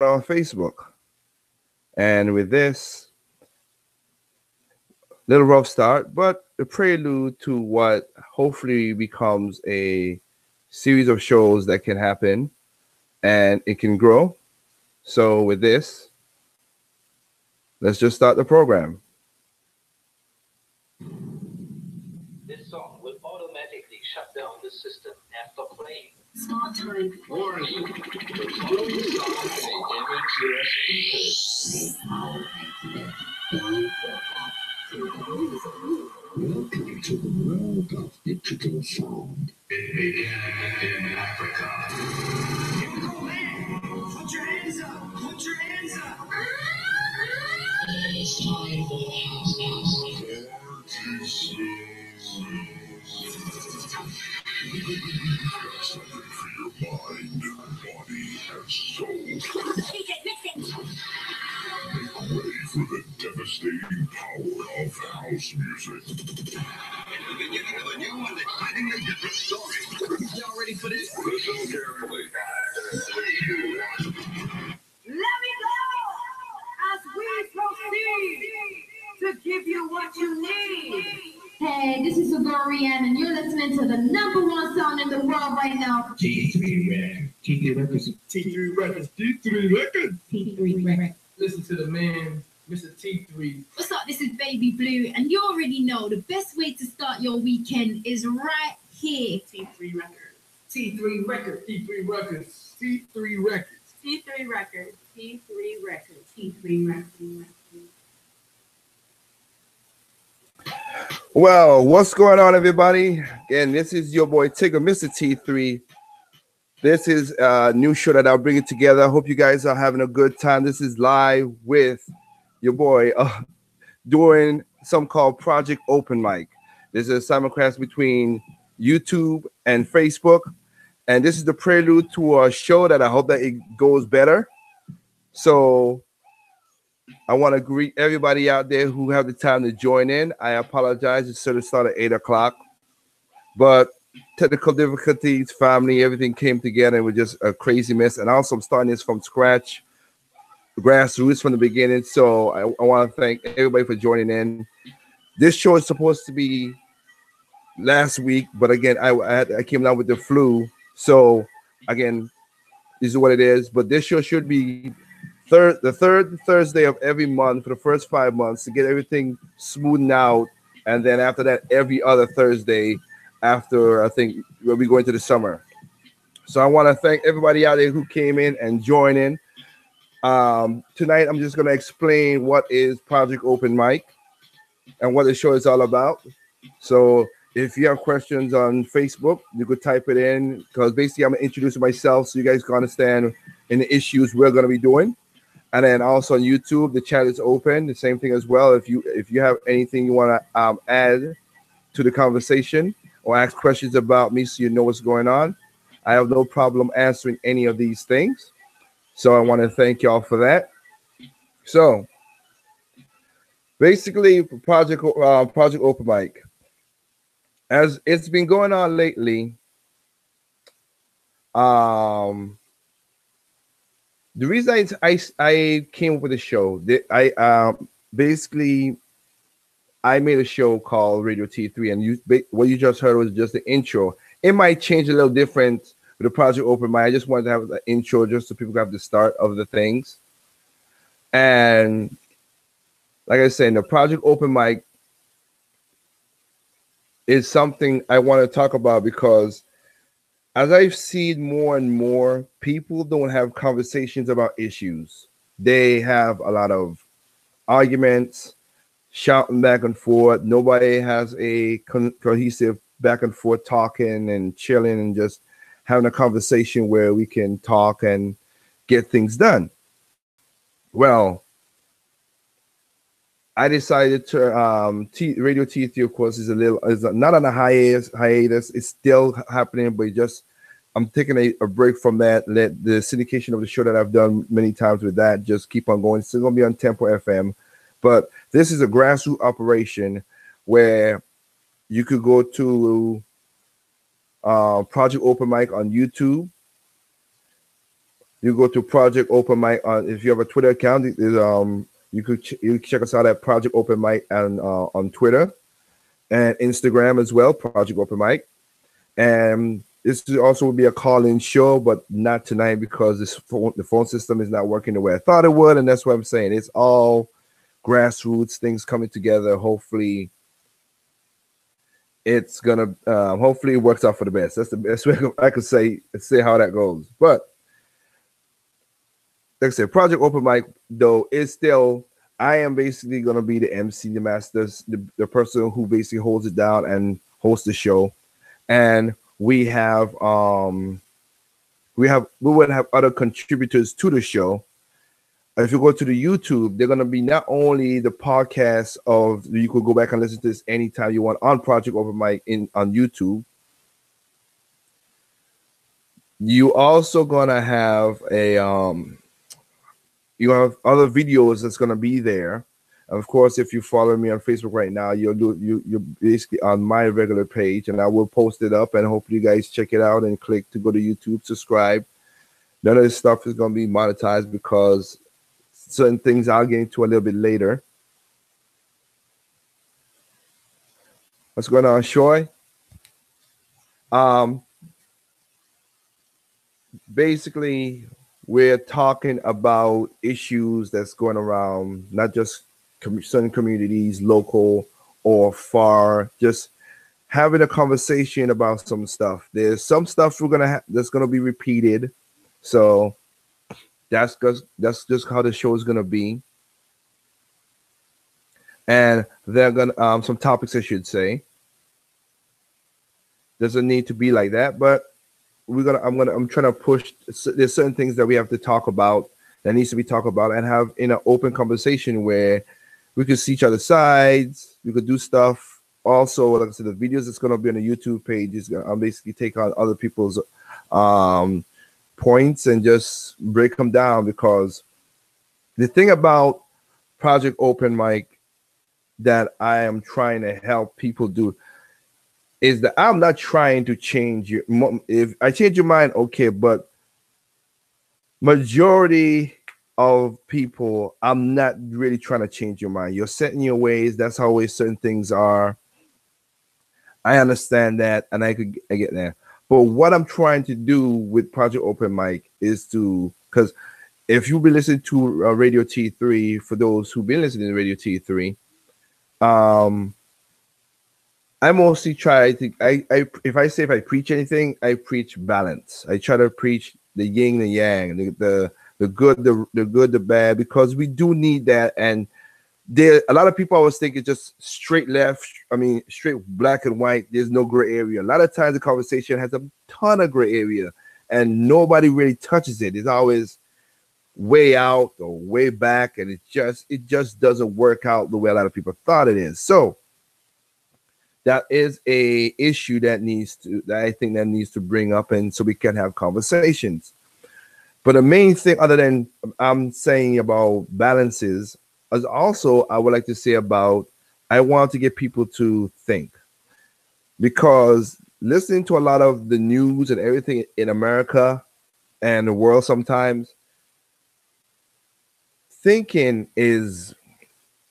on Facebook. And with this, little rough start, but a prelude to what hopefully becomes a series of shows that can happen and it can grow. So with this, let's just start the program. This song will automatically shut down the system after playing. Smart time. Warning. The following song may damage your speakers. Welcome to the world of digital sound. It began in Africa. Put your hands up! Put your hands up! It's time for the something for your mind, body, and soul. Make way for the devastating power of house music. In the beginning of the new and exciting and different story. Y'all ready for this? Listen carefully. Let me go as we proceed to give you what you need. Hey, this is Agorian, and you're listening to the #1 song in the world right now. T3 Records. T3 Records. T3 Records. T3 Records. T3 Records. Listen to the man, Mr. T3. What's up? This is Baby Blue, and you already know the best way to start your weekend is right here. T3 Records. T3 Records. T3 Records. T3 Records. T3 Records. T3 Records. T3 Records. Well, what's going on, everybody? Again, this is your boy Tigger, Mr. T3. This is a new show that I'll bring it together. I hope you guys are having a good time. This is live with your boy doing something called Project Open Mic. This is a simulcast between YouTube and Facebook. And this is the prelude to a show that I hope that it goes better. So I want to greet everybody out there who have the time to join in. I apologize. It should have started at 8 o'clock. But technical difficulties, family, everything came together. It was just a crazy mess. And also, I'm starting this from scratch, grassroots from the beginning. So I want to thank everybody for joining in. This show is supposed to be last week. But again, I came down with the flu. So again, this is what it is. But this show should be the third Thursday of every month for the first 5 months to get everything smoothed out. And then after that, every other Thursday after, I think, we'll be going to the summer. So I want to thank everybody out there who came in and joined in. Tonight, I'm just going to explain what is Project Open Mic and what the show is all about. So if you have questions on Facebook, you could type it in, because basically I'm introducing myself so you guys can understand in the issues we're going to be doing. And then also on YouTube, the chat is open. The same thing as well. If you have anything you want to add to the conversation or ask questions about me so you know what's going on, I have no problem answering any of these things. So I want to thank y'all for that. So basically, Project Open Mic, as it's been going on lately, the reason I came up with the show, I made a show called Radio T3, and what you just heard was just the intro. It might change a little different with the Project Open Mic. I just wanted to have the intro just so people have the start of the things. And like I said, the Project Open Mic is something I want to talk about because as I've seen more and more, people don't have conversations about issues. They have a lot of arguments, shouting back and forth. Nobody has a cohesive back and forth talking and chilling and just having a conversation where we can talk and get things done. Well, I decided to Radio T3, of course, is not on a hiatus. It's still happening, but I'm taking a break from that. Let the syndication of the show that I've done many times with that just keep on going. It's still gonna be on Tempo FM, but this is a grassroots operation where you could go to Project Open Mic on YouTube, You go to Project Open Mic on, if you have a Twitter account, you can check us out at Project Open Mic and on Twitter and Instagram as well, Project Open Mic. And this also will be a call-in show, but not tonight because the phone system is not working the way I thought it would, and that's what I'm saying. It's all grassroots things coming together. Hopefully, it's gonna hopefully it works out for the best. That's the best way I could say how that goes. But like I said, Project Open Mic though is still. I am basically gonna be the MC, the masters, the person who basically holds it down and hosts the show. And we would have other contributors to the show. If you go to the YouTube, they're gonna be not only the podcast of, you could go back and listen to this anytime you want on Project Open Mic on YouTube. You also gonna have you have other videos that's gonna be there. Of course, if you follow me on Facebook right now, you're basically on my regular page, and I will post it up, and hopefully you guys check it out and click to go to YouTube, subscribe. None of this stuff is going to be monetized because certain things I'll get into a little bit later. What's going on, Shoy? Basically, we're talking about issues that's going around, not just certain communities, local or far, just having a conversation about some stuff. There's some stuff that's gonna be repeated, so that's just how the show is gonna be. And they're gonna some topics, I should say. Doesn't need to be like that, but I'm trying to push. There's certain things that we have to talk about, that needs to be talked about, and have in an open conversation where we could see each other's sides. We could do stuff. Also, like I said, the videos that's going to be on the YouTube page is going to basically take on other people's points and just break them down. Because the thing about Project Open Mic that I am trying to help people do is that I'm not trying to change your. If I change your mind, okay, but majority of people, I'm not really trying to change your mind. You're set in your ways. That's how always certain things are. I understand that, and I get there. But what I'm trying to do with Project Open Mic is because if you've been listening to Radio T3, for those who've been listening to Radio T3, I mostly try to. If I preach anything, I preach balance. I try to preach the yin, the yang, the good, the bad, because we do need that. And there, a lot of people always think it's just straight left. I mean, straight black and white. There's no gray area. A lot of times the conversation has a ton of gray area, and nobody really touches it. It's always way out or way back, and it just doesn't work out the way a lot of people thought it is. So that is a issue that I think that needs to bring up, and so we can have conversations. But the main thing, other than I'm saying about balances, is also I would like to say about, I want to get people to think, because listening to a lot of the news and everything in America and the world, sometimes thinking is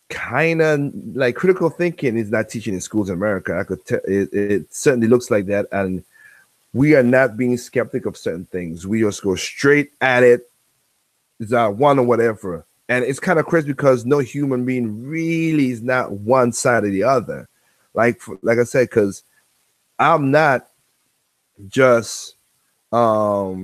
kind of like, critical thinking is not teaching in schools in America. I could tell it certainly looks like that, and we are not being skeptic of certain things. We just go straight at it. Is that one or whatever? And it's kind of crazy because no human being really is not one side or the other. Like I said, because I'm not just yeah,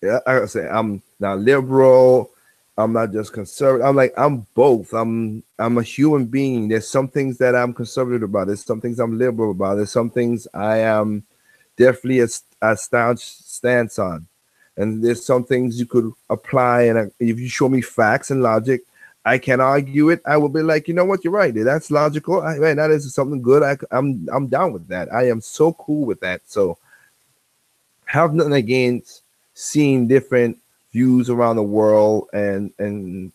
like I say, I'm not liberal. I'm not just conservative. I'm both. I'm a human being. There's some things that I'm conservative about. There's some things I'm liberal about. There's some things I am definitely a staunch stance on. And there's some things you could apply. And if you show me facts and logic, I can argue it. I will be like, you know what, you're right. That's logical. Man, that is something good. I'm down with that. I am so cool with that. So have nothing against seeing different views around the world and in,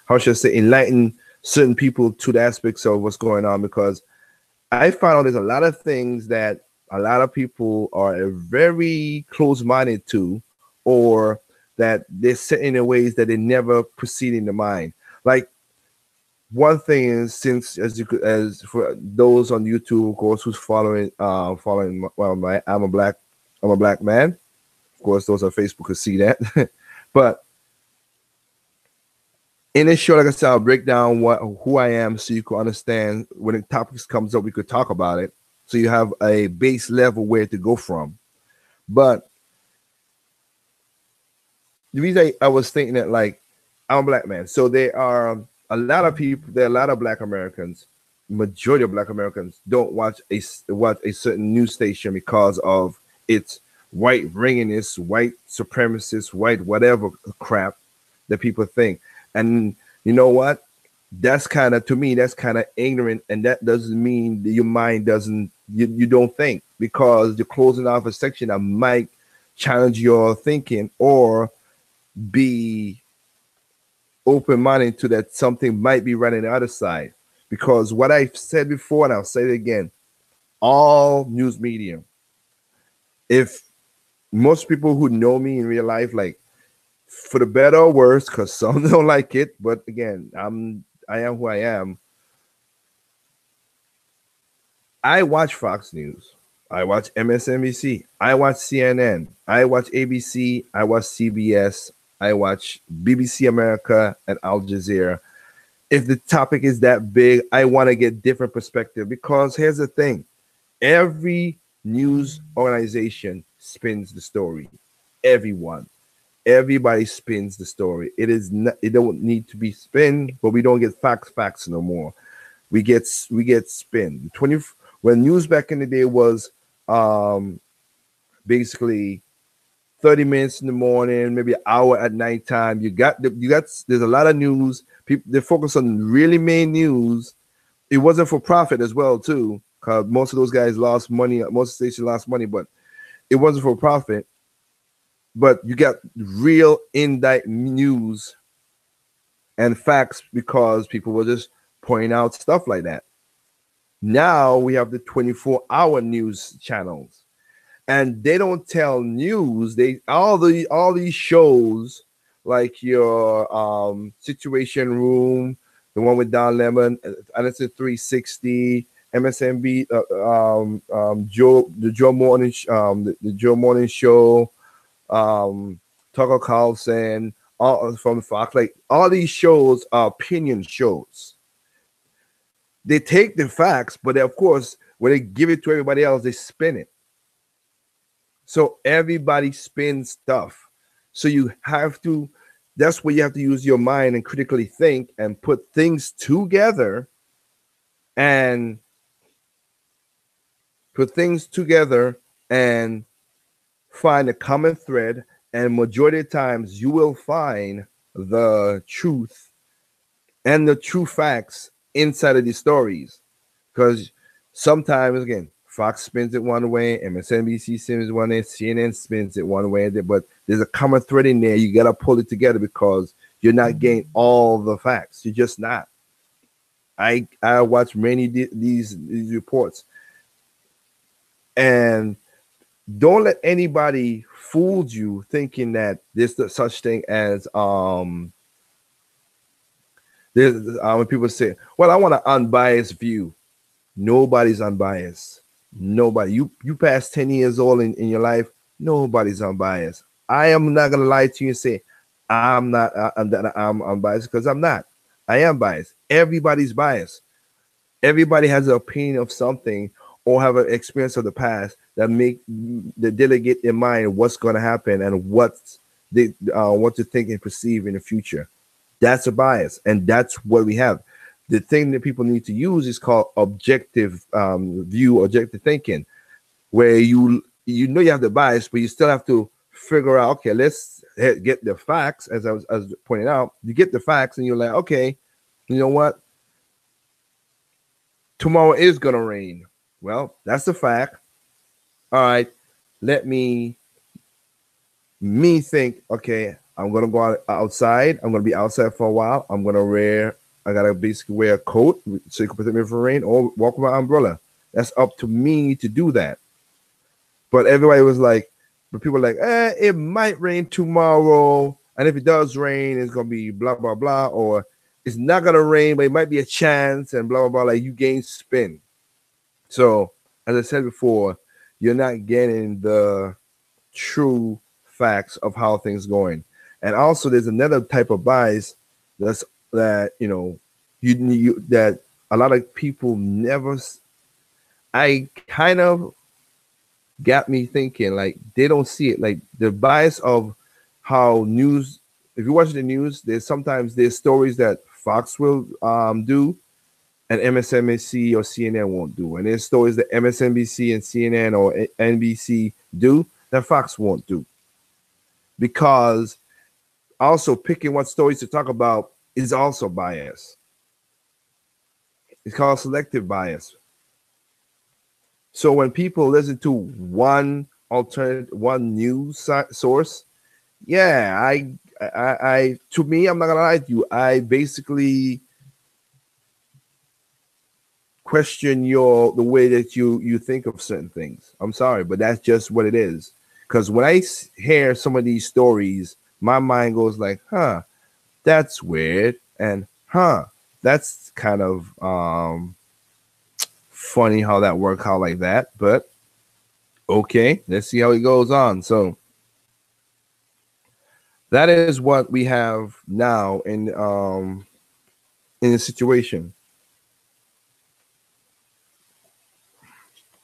how should I say, enlighten certain people to the aspects of what's going on, because I found out there's a lot of things that a lot of people are very close-minded to, or that they're set in ways that they never proceed in the mind. Like one thing is, since as you could, as for those on YouTube, of course, who's following, well, I'm a black man. Of course, those on Facebook could see that. But in this show, like I said, I'll break down who I am so you can understand when the topics comes up, we could talk about it. So you have a base level where to go from. But the reason I was thinking that, like, I'm a black man. So there are a lot of people, there are a lot of black Americans, majority of black Americans don't watch a certain news station because of its white ringiness, white supremacist, white whatever crap that people think. And you know what? That's kind of, to me, that's kind of ignorant, and that doesn't mean that your mind doesn't, you don't think, because you're closing off a section that might challenge your thinking or be open-minded to that something might be right on the other side. Because what I've said before, and I'll say it again, all news media, if most people who know me in real life, like, for the better or worse, because some don't like it, but again, I am who I am. I watch Fox News, I watch MSNBC, I watch CNN, I watch ABC, I watch CBS, I watch BBC America and Al Jazeera. If the topic is that big, I want to get different perspective, because here's the thing: every news organization spins the story. Everyone. Everybody spins the story. It is not, it don't need to be spin, but we don't get facts no more. We get spin. 20 when news back in the day was basically 30 minutes in the morning, maybe an hour at nighttime. There's a lot of news. People, they focus on really main news. It wasn't for profit as well, too, because most of those guys lost money, most stations lost money, but it wasn't for profit. But you got real in-depth news and facts because people were just pointing out stuff like that. Now we have the 24-hour news channels, and they don't tell news. They all these shows, like your Situation Room, the one with Don Lemon, and it's a 360, MSNB, Joe Morning, the Joe Morning Show, Tucker Carlson, all from Fox. Like, all these shows are opinion shows. They take the facts, but of course, when they give it to everybody else, they spin it. So everybody spins stuff. So you have to, that's where you have to use your mind and critically think and put things together and find a common thread. And majority of times you will find the truth and the true facts inside of these stories. Because sometimes, again, Fox spins it one way, MSNBC spins it one way, CNN spins it one way, but there's a common thread in there. You got to pull it together because you're not getting all the facts. You're just not. I watch many these reports, and don't let anybody fool you thinking that there's such thing as when people say, well, I want an unbiased view. Nobody's unbiased. Nobody. You pass 10 years old in your life, nobody's unbiased. I am not gonna lie to you and say I'm unbiased, because I'm not. I am biased. Everybody's biased. Everybody has an opinion of something or have an experience of the past that delegate their mind what's going to happen and what to think and perceive in the future. That's a bias, and that's what we have. The thing that people need to use is called objective view, objective thinking, where you know you have the bias, but you still have to figure out, okay, let's get the facts. As I was pointing out, you get the facts, and you're like, okay, you know what? Tomorrow is gonna rain. Well, that's a fact. All right, let me think. Okay, I'm gonna go outside. I'm gonna be outside for a while. I gotta basically wear a coat so you can protect me from rain, or walk with my umbrella. That's up to me to do that. But everybody was like, but people were like, it might rain tomorrow, and if it does rain, it's gonna be blah blah blah, or it's not gonna rain, but it might be a chance, and blah blah blah. Like you gain spin. So as I said before, you're not getting the true facts of how things going. And also, there's another type of bias that you that a lot of people never. I kind of got me thinking like they don't see it like the bias of how news. If you watch the news, there's stories that Fox will do and MSNBC or CNN won't do, and there's stories that MSNBC and CNN or NBC do that Fox won't do, because also picking what stories to talk about is also bias. It's called selective bias. So when people listen to one news source, yeah, I to me, I'm not gonna lie to you, I basically question the way that you think of certain things. I'm sorry, but that's just what it is. Because when I hear some of these stories, my mind goes like, huh, that's weird, and huh, that's kind of funny how that worked out like that. But okay, let's see how it goes on. So that is what we have now in the situation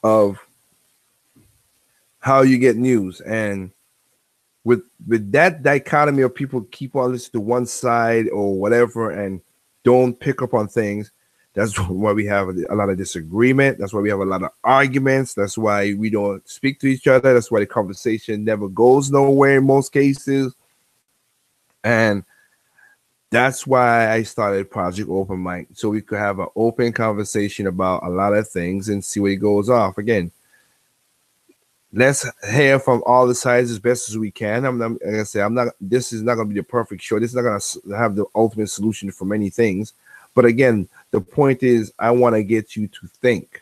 of how you get news. And with that dichotomy of people keep on listening to one side or whatever and don't pick up on things, that's why we have a lot of disagreement. That's why we have a lot of arguments. That's why we don't speak to each other. That's why the conversation never goes nowhere in most cases. And that's why I started Project Open Mic, so we could have an open conversation about a lot of things and see what it goes off. Again, let's hear from all the sides as best as we can. Like I say, this is not going to be the perfect show. This is not going to have the ultimate solution for many things. But again, the point is, I want to get you to think.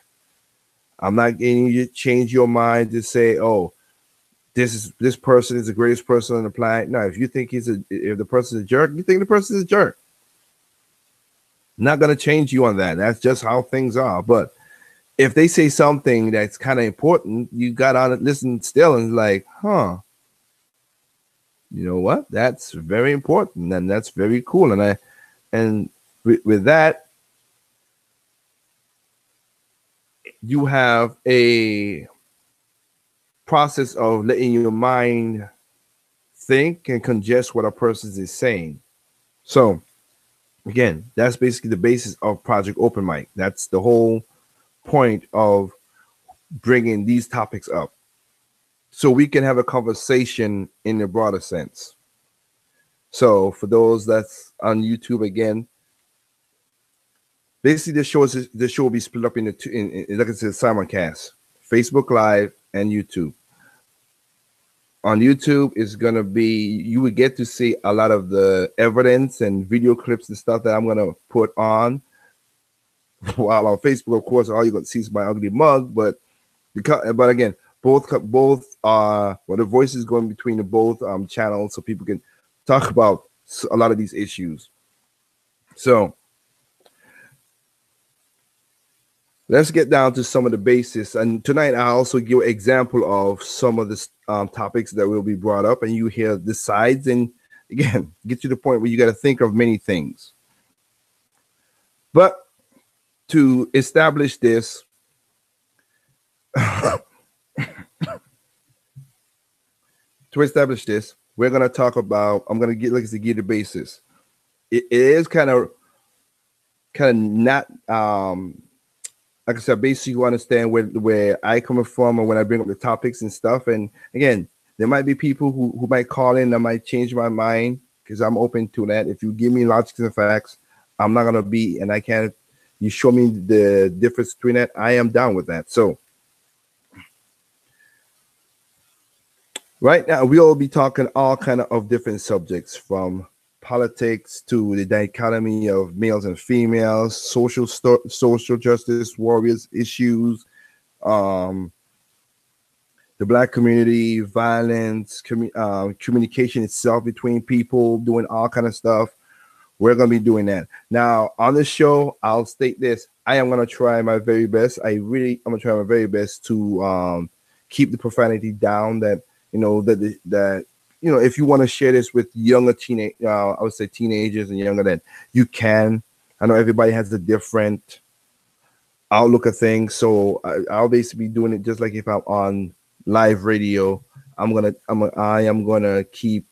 I'm not getting you to change your mind to say, oh, this person is the greatest person on the planet. No, if you think if the person is a jerk, you think the person is a jerk. Not going to change you on that. That's just how things are. But if they say something that's kind of important, you got on it, listen still, and like, huh, you know what? That's very important, and that's very cool. And with that, you have a process of letting your mind think and congest what a person is saying. So again, that's basically the basis of Project Open Mic. That's the whole point of bringing these topics up, so we can have a conversation in a broader sense. So for those that's on YouTube, again, basically the show will be split up into two, like I said, simulcast, Facebook Live and YouTube. On YouTube is going to be, you would get to see a lot of the evidence and video clips and stuff that I'm going to put on. While on Facebook, of course, all you're going to see is my ugly mug. But again, both are, well, the voices going between the both channels, so people can talk about a lot of these issues. So let's get down to some of the basis. And tonight, I also give an example of some of the topics that will be brought up, and you hear the sides, and again, get to the point where you got to think of many things. But to establish this, we're going to talk about, I'm going to give the basis. It is kind of not, like I said, basically you understand where I come from and when I bring up the topics and stuff. And again, there might be people who might call in that might change my mind, because I'm open to that. If you give me logic and facts, I'm not going to be, and I can't, you show me the difference between that, I am down with that. So right now, we'll be talking all kind of different subjects, from politics to the dichotomy of males and females, social justice warriors issues, the the black community, violence, communication itself between people, doing all kind of stuff. We're gonna be doing that. Now on the show, I'll state this. I am gonna try my very best. I'm gonna try my very best to keep the profanity down. That if you want to share this with younger I would say teenagers and younger, that you can. I know everybody has a different outlook of things, so I'll basically be doing it just like if I'm on live radio. I am gonna keep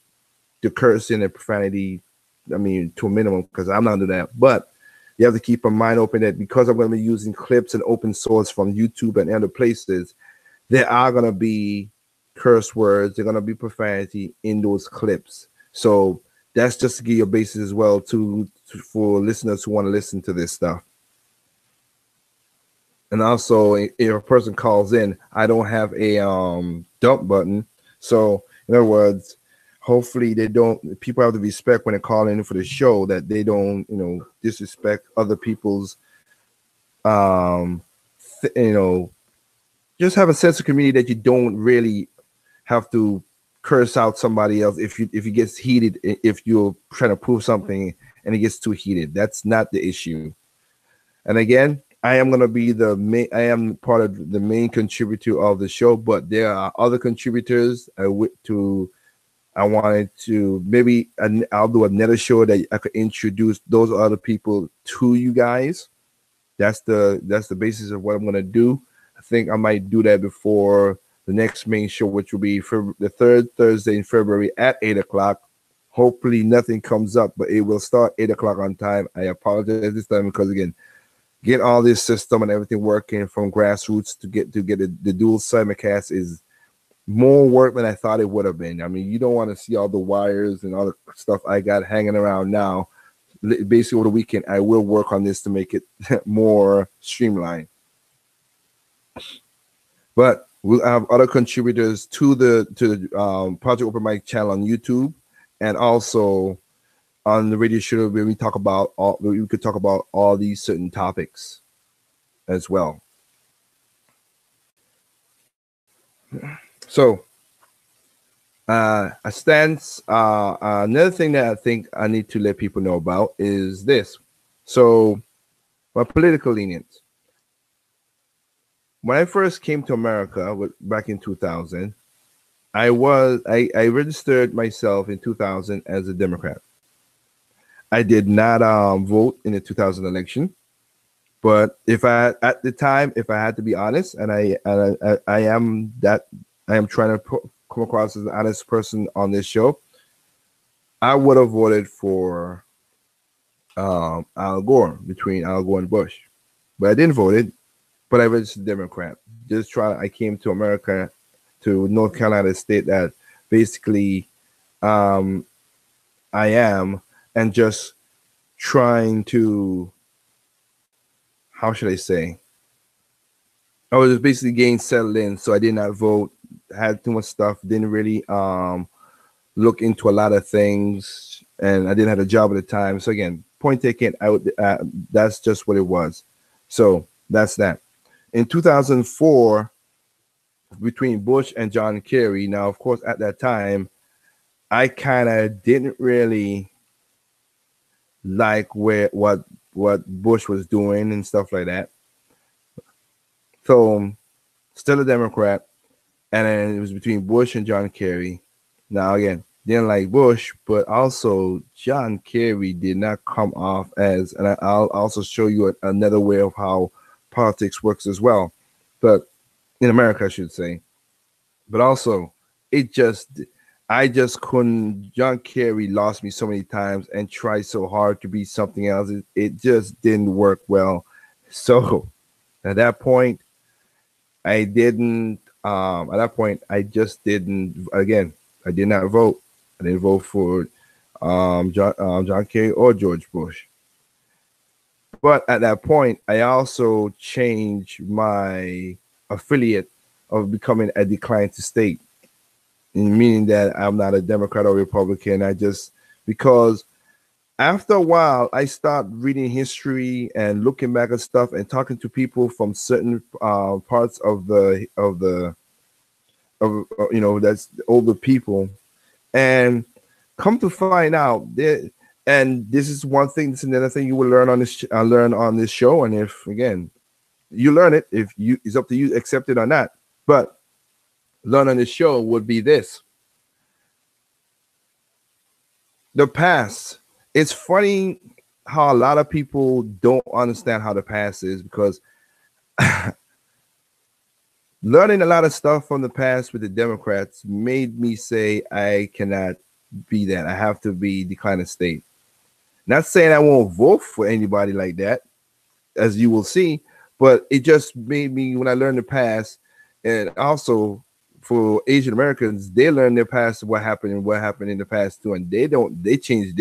the cursing and profanity, to a minimum, because I'm not doing that. But you have to keep a mind open that because I'm going to be using clips and open source from YouTube and other places, there are going to be curse words, there're going to be profanity in those clips. So that's just to give you a basis as well for listeners who want to listen to this stuff. And also, if a person calls in, I don't have a dump button. So in other words, hopefully people have the respect when they call in for the show, that they don't, disrespect other people's, just have a sense of community, that you don't really have to curse out somebody else if it gets heated, if you're trying to prove something and it gets too heated. That's not the issue. And again, I am going to be I am part of the main contributor of the show, but there are other contributors I wanted to, maybe I'll do another show that I could introduce those other people to you guys. That's the basis of what I'm going to do. I think I might do that before the next main show, which will be the third Thursday in February at 8 o'clock. Hopefully nothing comes up, but it will start 8 o'clock on time. I apologize this time because, again, get all this system and everything working from grassroots to get the dual simulcast is more work than I thought it would have been. You don't want to see all the wires and all the stuff I got hanging around now. Basically, over the weekend, I will work on this to make it more streamlined. But we'll have other contributors to the Project Open Mic channel on YouTube, and also on the radio show where we could talk about all these certain topics as well. So, another thing that I think I need to let people know about is this. So, my political leanings. When I first came to America back in 2000, I registered myself in 2000 as a Democrat. I did not vote in the 2000 election, but at the time, if I had to be honest, and I am trying to come across as an honest person on this show, I would have voted for Al Gore, between Al Gore and Bush, but I didn't vote it. But I registered Democrat. I came to America, to North Carolina state, that basically I am, and just trying to, how should I say? I was just basically getting settled in, so I did not vote. Had too much stuff. Didn't really look into a lot of things, and I didn't have a job at the time. So again, point taken. That's just what it was. So that's that. In 2004, between Bush and John Kerry. Now, of course, at that time, I kind of didn't really like what Bush was doing and stuff like that. So, still a Democrat, and then it was between Bush and John Kerry. Now, again, didn't like Bush, but also John Kerry did not come off as, and I'll also show you another way of how politics works as well, but in America, I should say. But also, I just couldn't. John Kerry lost me so many times and tried so hard to be something else. It just didn't work well. So at that point, I didn't. At that point, I just didn't. Again, I did not vote. I didn't vote for John Kerry or George Bush. But at that point, I also changed my affiliate of becoming a declined to state, meaning that I'm not a Democrat or Republican. Because after a while, I started reading history and looking back at stuff and talking to people from certain parts of the of that's older people, and come to find out that, and this is one thing. This is another thing you will learn on this. Learn on this show, and if again you learn it, if you it's up to you accept it or not. But learn on this show would be this: the past. It's funny how a lot of people don't understand how the past is because learning a lot of stuff from the past with the Democrats made me say I cannot be that. I have to be declining state. Not saying I won't vote for anybody like that, as you will see, but it just made me when I learned the past, and also for Asian Americans, they learn their past, what happened and what happened in the past too, and they change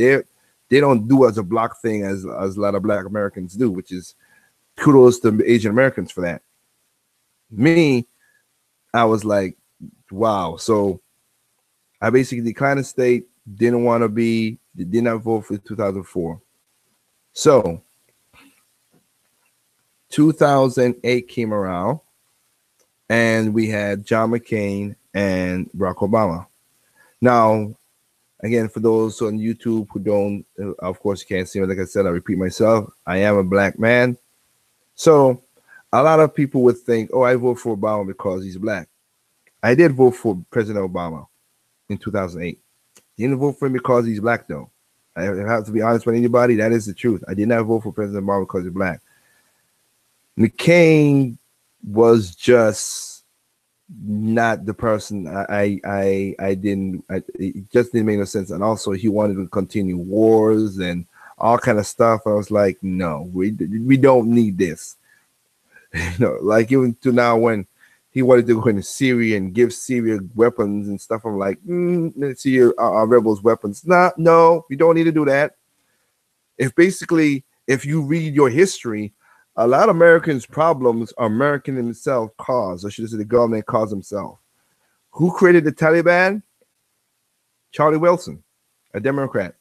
they don't do as a block thing as a lot of Black Americans do, which is kudos to Asian Americans for that. Me, I was like, wow. So I basically declined the state, didn't want to be, did not vote for 2004. So 2008 came around, and we had John McCain and Barack Obama. Now, again, for those on YouTube who don't, of course, you can't see me. Like I said, I repeat myself. I am a Black man. So a lot of people would think, oh, I vote for Obama because he's Black. I did vote for President Obama in 2008. Didn't vote for him because he's Black, though. I have to be honest with anybody. That is the truth. I did not vote for President Obama because he's Black. McCain was just not the person. It just didn't make no sense. And also he wanted to continue wars and all kind of stuff. I was like, no, we don't need this. Like even to now when he wanted to go into Syria and give Syria weapons and stuff. I'm like, let's see our rebels weapons. No, we don't need to do that. If you read your history, a lot of Americans' problems are American in itself caused, or should I say the government caused themselves. Who created the Taliban? Charlie Wilson, a Democrat,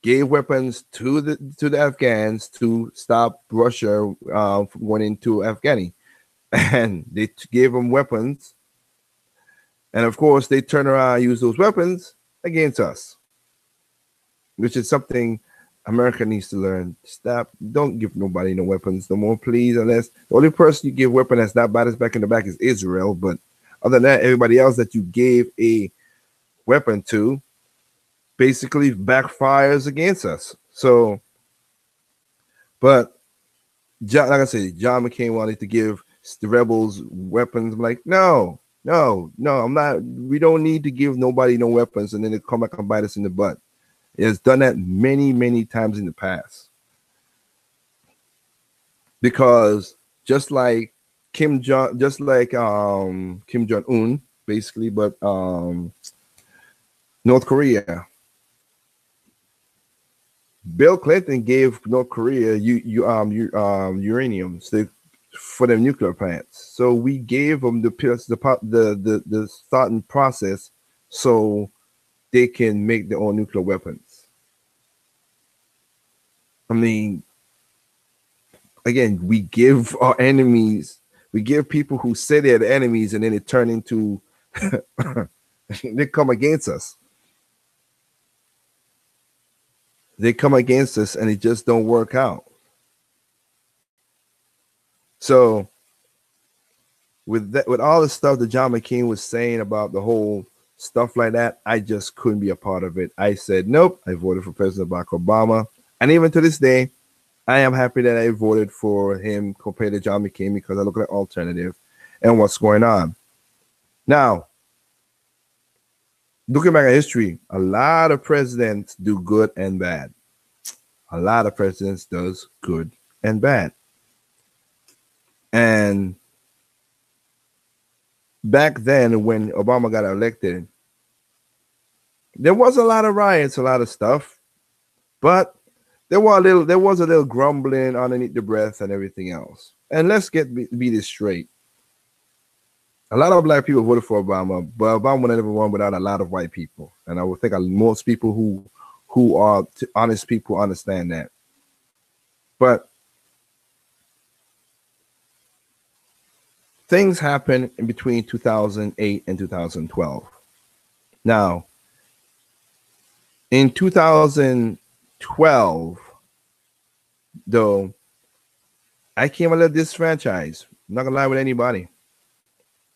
gave weapons to the Afghans to stop Russia from going into Afghani. And they gave them weapons. And of course, they turn around and use those weapons against us, which is something America needs to learn. Stop. Don't give nobody no weapons no more, please. Unless the only person you give weapon that's not bad as back in the back is Israel. But other than that, everybody else that you gave a weapon to basically backfires against us. So, but like I said, John McCain wanted to give the rebels weapons. I'm like, no, I'm not. We don't need to give nobody no weapons, and then they come back and bite us in the butt. It has done that many, many times in the past. Because just like Kim Jong-un, basically, but North Korea. Bill Clinton gave North Korea uranium for their nuclear plants. So we gave them the starting process so they can make their own nuclear weapons. I mean, again, we give our enemies, we give people who say they're the enemies, and then it turn into they come against us. They come against us, and it just don't work out. So with all the stuff that John McCain was saying about the whole stuff like that, I just couldn't be a part of it. I said, nope, I voted for President Barack Obama. And even to this day, I am happy that I voted for him compared to John McCain because I look at the alternative and what's going on. Now, looking back at history, a lot of presidents do good and bad. A lot of presidents does good and bad. And back then, when Obama got elected, there was a lot of riots, a lot of stuff, but there was a little grumbling underneath the breath and everything else. And let's be this straight. A lot of Black people voted for Obama, but Obama would never won without a lot of white people. And I would think most people who are honest people understand that. But things happened in between 2008 and 2012. Now, in 2012, though, I came out of this franchise. I'm not gonna lie with anybody.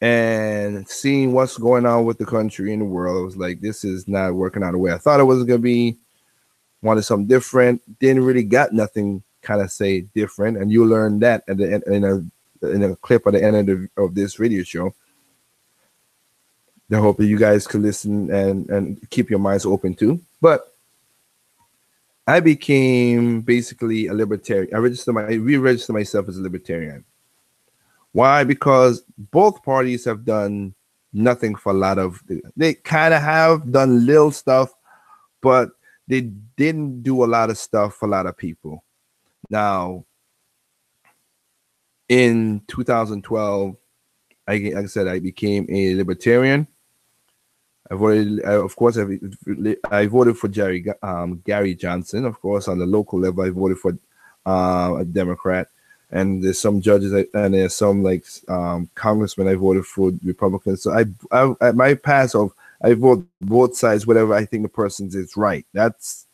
And seeing what's going on with the country and the world, I was like, this is not working out the way I thought it was gonna be. Wanted something different. Didn't really got nothing kind of say different, and you learn that at the end in a clip at the end of this radio show. I hope that you guys could listen and keep your minds open too. But I became basically a libertarian. I re-registered myself as a libertarian. Why? Because both parties have done nothing for a lot of. They kind of have done little stuff, but they didn't do a lot of stuff for a lot of people. Now, in 2012, like I said, I became a libertarian. I voted, of course, I voted for Gary Johnson. Of course, on the local level, I voted for a Democrat. And there's some judges and there's some like congressmen I voted for Republicans. So I my pass of I vote both sides, whatever I think the person's is right. That's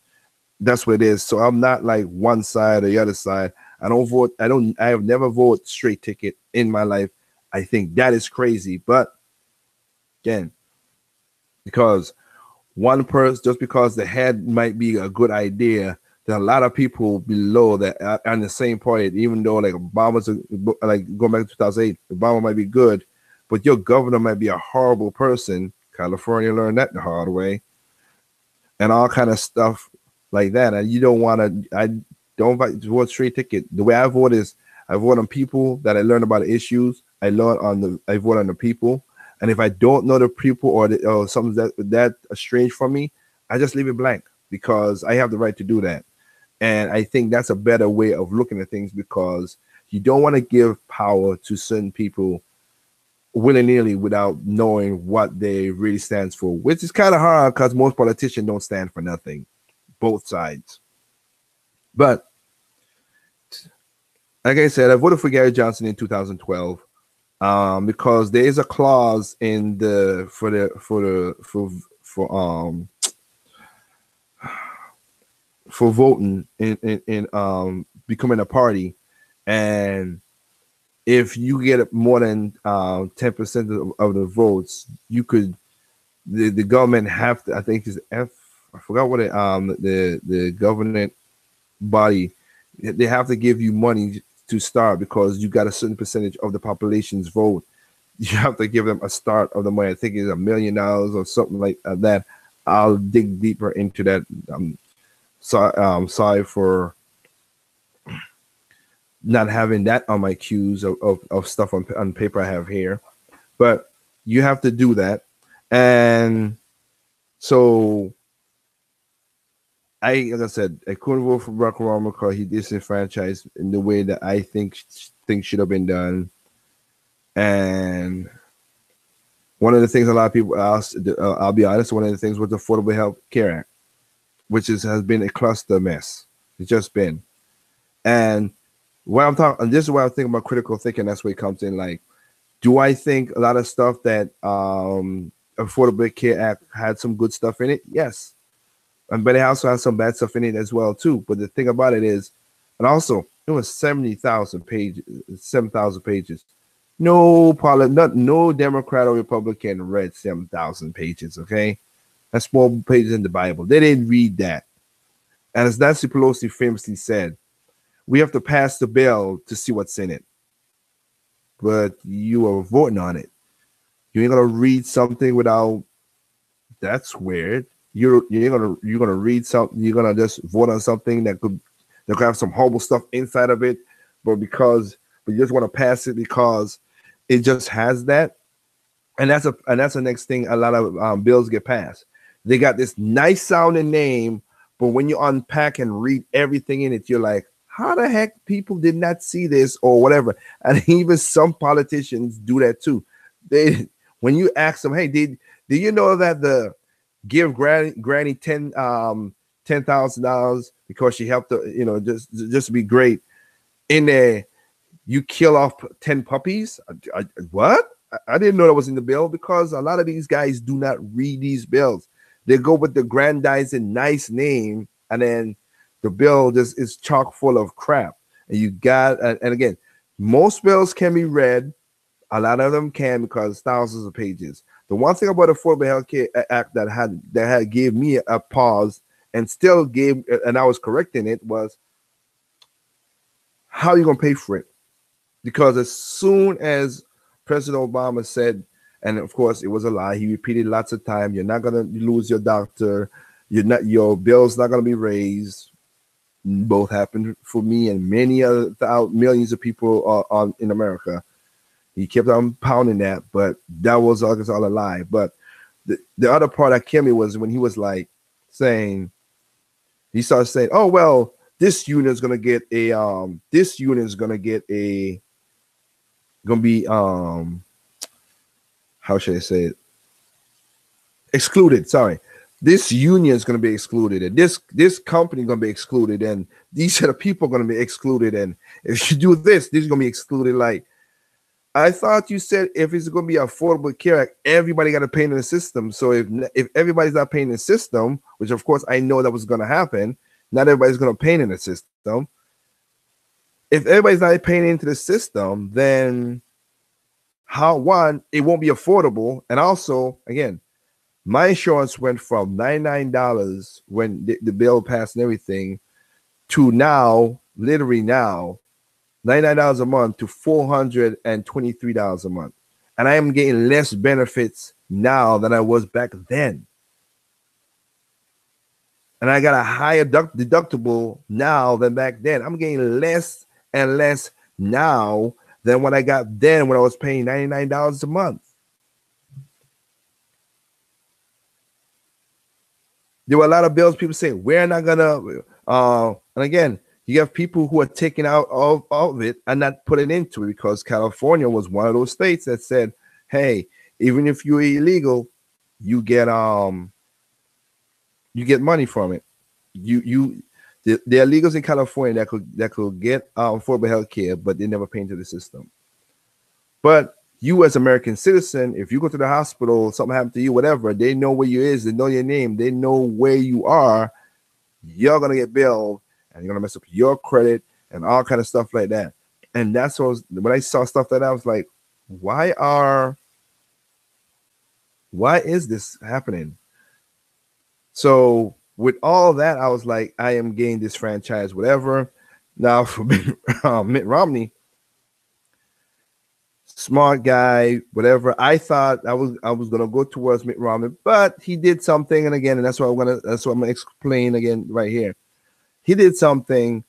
what it is. So I'm not like one side or the other side. I don't vote. I have never voted straight ticket in my life. I think that is crazy. But again, because one person, just because the head might be a good idea, there are a lot of people below that are on the same party. Even though like Obama's like going back to 2008, Obama might be good, but your governor might be a horrible person. California learned that the hard way, and all kind of stuff like that. And you don't want to. I don't vote straight ticket. The way I vote is I vote on people that I learn about the issues. I vote on the people. And if I don't know the people or something that strange for me, I just leave it blank because I have the right to do that. And I think that's a better way of looking at things because you don't want to give power to certain people willy-nilly without knowing what they really stands for, which is kind of hard because most politicians don't stand for nothing, both sides. But like I said, I voted for Gary Johnson in 2012. Because there is a clause in for voting in becoming a party, and if you get more than 10% of the votes, you could the government have to. I think it's I forgot what the government body, they have to give you money to start because you got a certain percentage of the population's vote. You have to give them a start of the money. I think it's $1 million or something like that. I'll dig deeper into that. Sorry for not having that on my cues of stuff on paper I have here, but you have to do that. And so like I said, I couldn't vote for Barack Obama because he disenfranchised in the way that I think things should have been done. And one of the things a lot of people asked, I'll be honest, one of the things was the Affordable Health Care Act, which has been a cluster mess. It's just been. And what I'm talking, and this is what I'm thinking about critical thinking. That's where it comes in. Like, do I think a lot of stuff that Affordable Care Act had some good stuff in it? Yes. But it also has some bad stuff in it as well too. But the thing about it is, and also it was 70,000 pages, 7,000 pages. No Democrat or Republican read 7,000 pages. Okay, that's more pages in the Bible. They didn't read that. And as Nancy Pelosi famously said, we have to pass the bill to see what's in it. But you are voting on it. You ain't gonna read something without. That's weird. You're gonna read something. You're gonna just vote on something that could have some horrible stuff inside of it, but you just want to pass it because it just has that. And that's the next thing. A lot of bills get passed. They got this nice sounding name, but when you unpack and read everything in it, you're like, how the heck people did not see this or whatever. And even some politicians do that too. When you ask them, hey, did you know that the give Granny $10,000 because she helped her, just to be great in there. you kill off 10 puppies. What? I didn't know that was in the bill, because a lot of these guys do not read these bills. They go with the grandizing nice name, and then the bill just is chock full of crap. And you got, and again, most bills can be read. A lot of them can, because thousands of pages. The one thing about the Affordable Health Care Act that had gave me a pause, and still gave, and I was correcting it, was how are you gonna pay for it? Because as soon as President Obama said, and of course it was a lie, he repeated lots of times, you're not gonna lose your doctor, your bill's not gonna be raised. Both happened for me and many other millions of people in America. He kept on pounding that, but that was all a lie. But the other part that killed me was when he was like saying, he started saying, "Oh well, this unit is gonna get a gonna be how should I say it? Excluded. Sorry, this union is gonna be excluded, and this company gonna be excluded, and these set of people are gonna be excluded, and if you do this is gonna be excluded." Like, I thought you said if it's going to be Affordable Care Act, everybody got to pay in the system. So if everybody's not paying in the system, which of course I know that was going to happen, not everybody's going to pay in the system. If everybody's not paying into the system, then it won't be affordable. And also, again, my insurance went from $99 when the bill passed and everything to now, literally now, $99 a month to $423 a month. And I am getting less benefits now than I was back then. And I got a higher deductible now than back then. I'm getting less and less now than what I got then when I was paying $99 a month. There were a lot of bills people saying, we're not gonna, and again, you have people who are taking out of it and not putting into it, because California was one of those states that said, hey, even if you're illegal, you get money from it. The illegals in California that could get affordable health care, but they never pay into the system. But you as American citizen, if you go to the hospital, something happened to you, whatever, they know where you is, they know your name, they know where you are, you're gonna get billed. And you're gonna mess up your credit and all kind of stuff like that. And that's what when I saw stuff like that, I was like, why is this happening? So with all that, I was like, I am getting this franchise, whatever. Now for Mitt Romney, smart guy, whatever. I thought I was gonna go towards Mitt Romney, but he did something, and again, and that's what I'm gonna explain again right here. He did something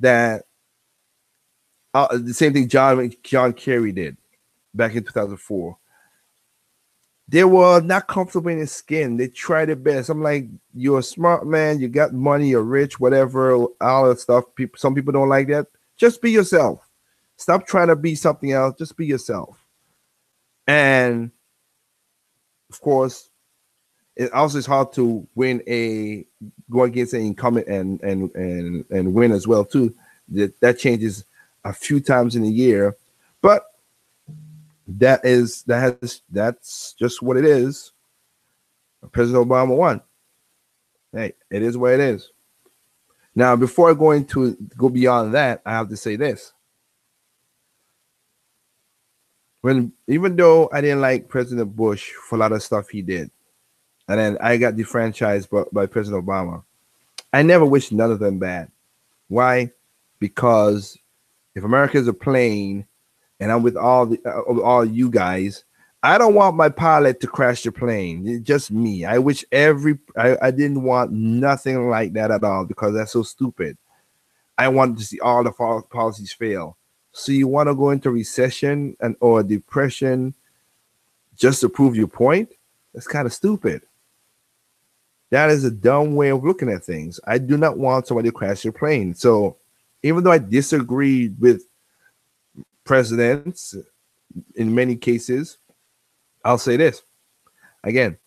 that the same thing John Kerry did back in 2004. They were not comfortable in his skin. They tried their best. I'm like, you're a smart man. You got money. You're rich. Whatever. All that stuff. Some people don't like that. Just be yourself. Stop trying to be something else. Just be yourself. And of course, it also is hard to go against an incumbent and win as well too. That changes a few times in a year, but that's just what it is. President Obama won. Hey, it is what it is. Now, before I go beyond that, I have to say this. Even though I didn't like President Bush for a lot of stuff he did, and then I got defranchised by President Obama, I never wished none of them bad. Why? Because if America is a plane and I'm with all you guys, I don't want my pilot to crash the plane. It's just me. I wish I didn't want nothing like that at all, because that's so stupid. I wanted to see all the policies fail. So you want to go into recession or depression just to prove your point? That's kind of stupid. That is a dumb way of looking at things. I do not want somebody to crash your plane. So even though I disagree with presidents in many cases, I'll say this. Again,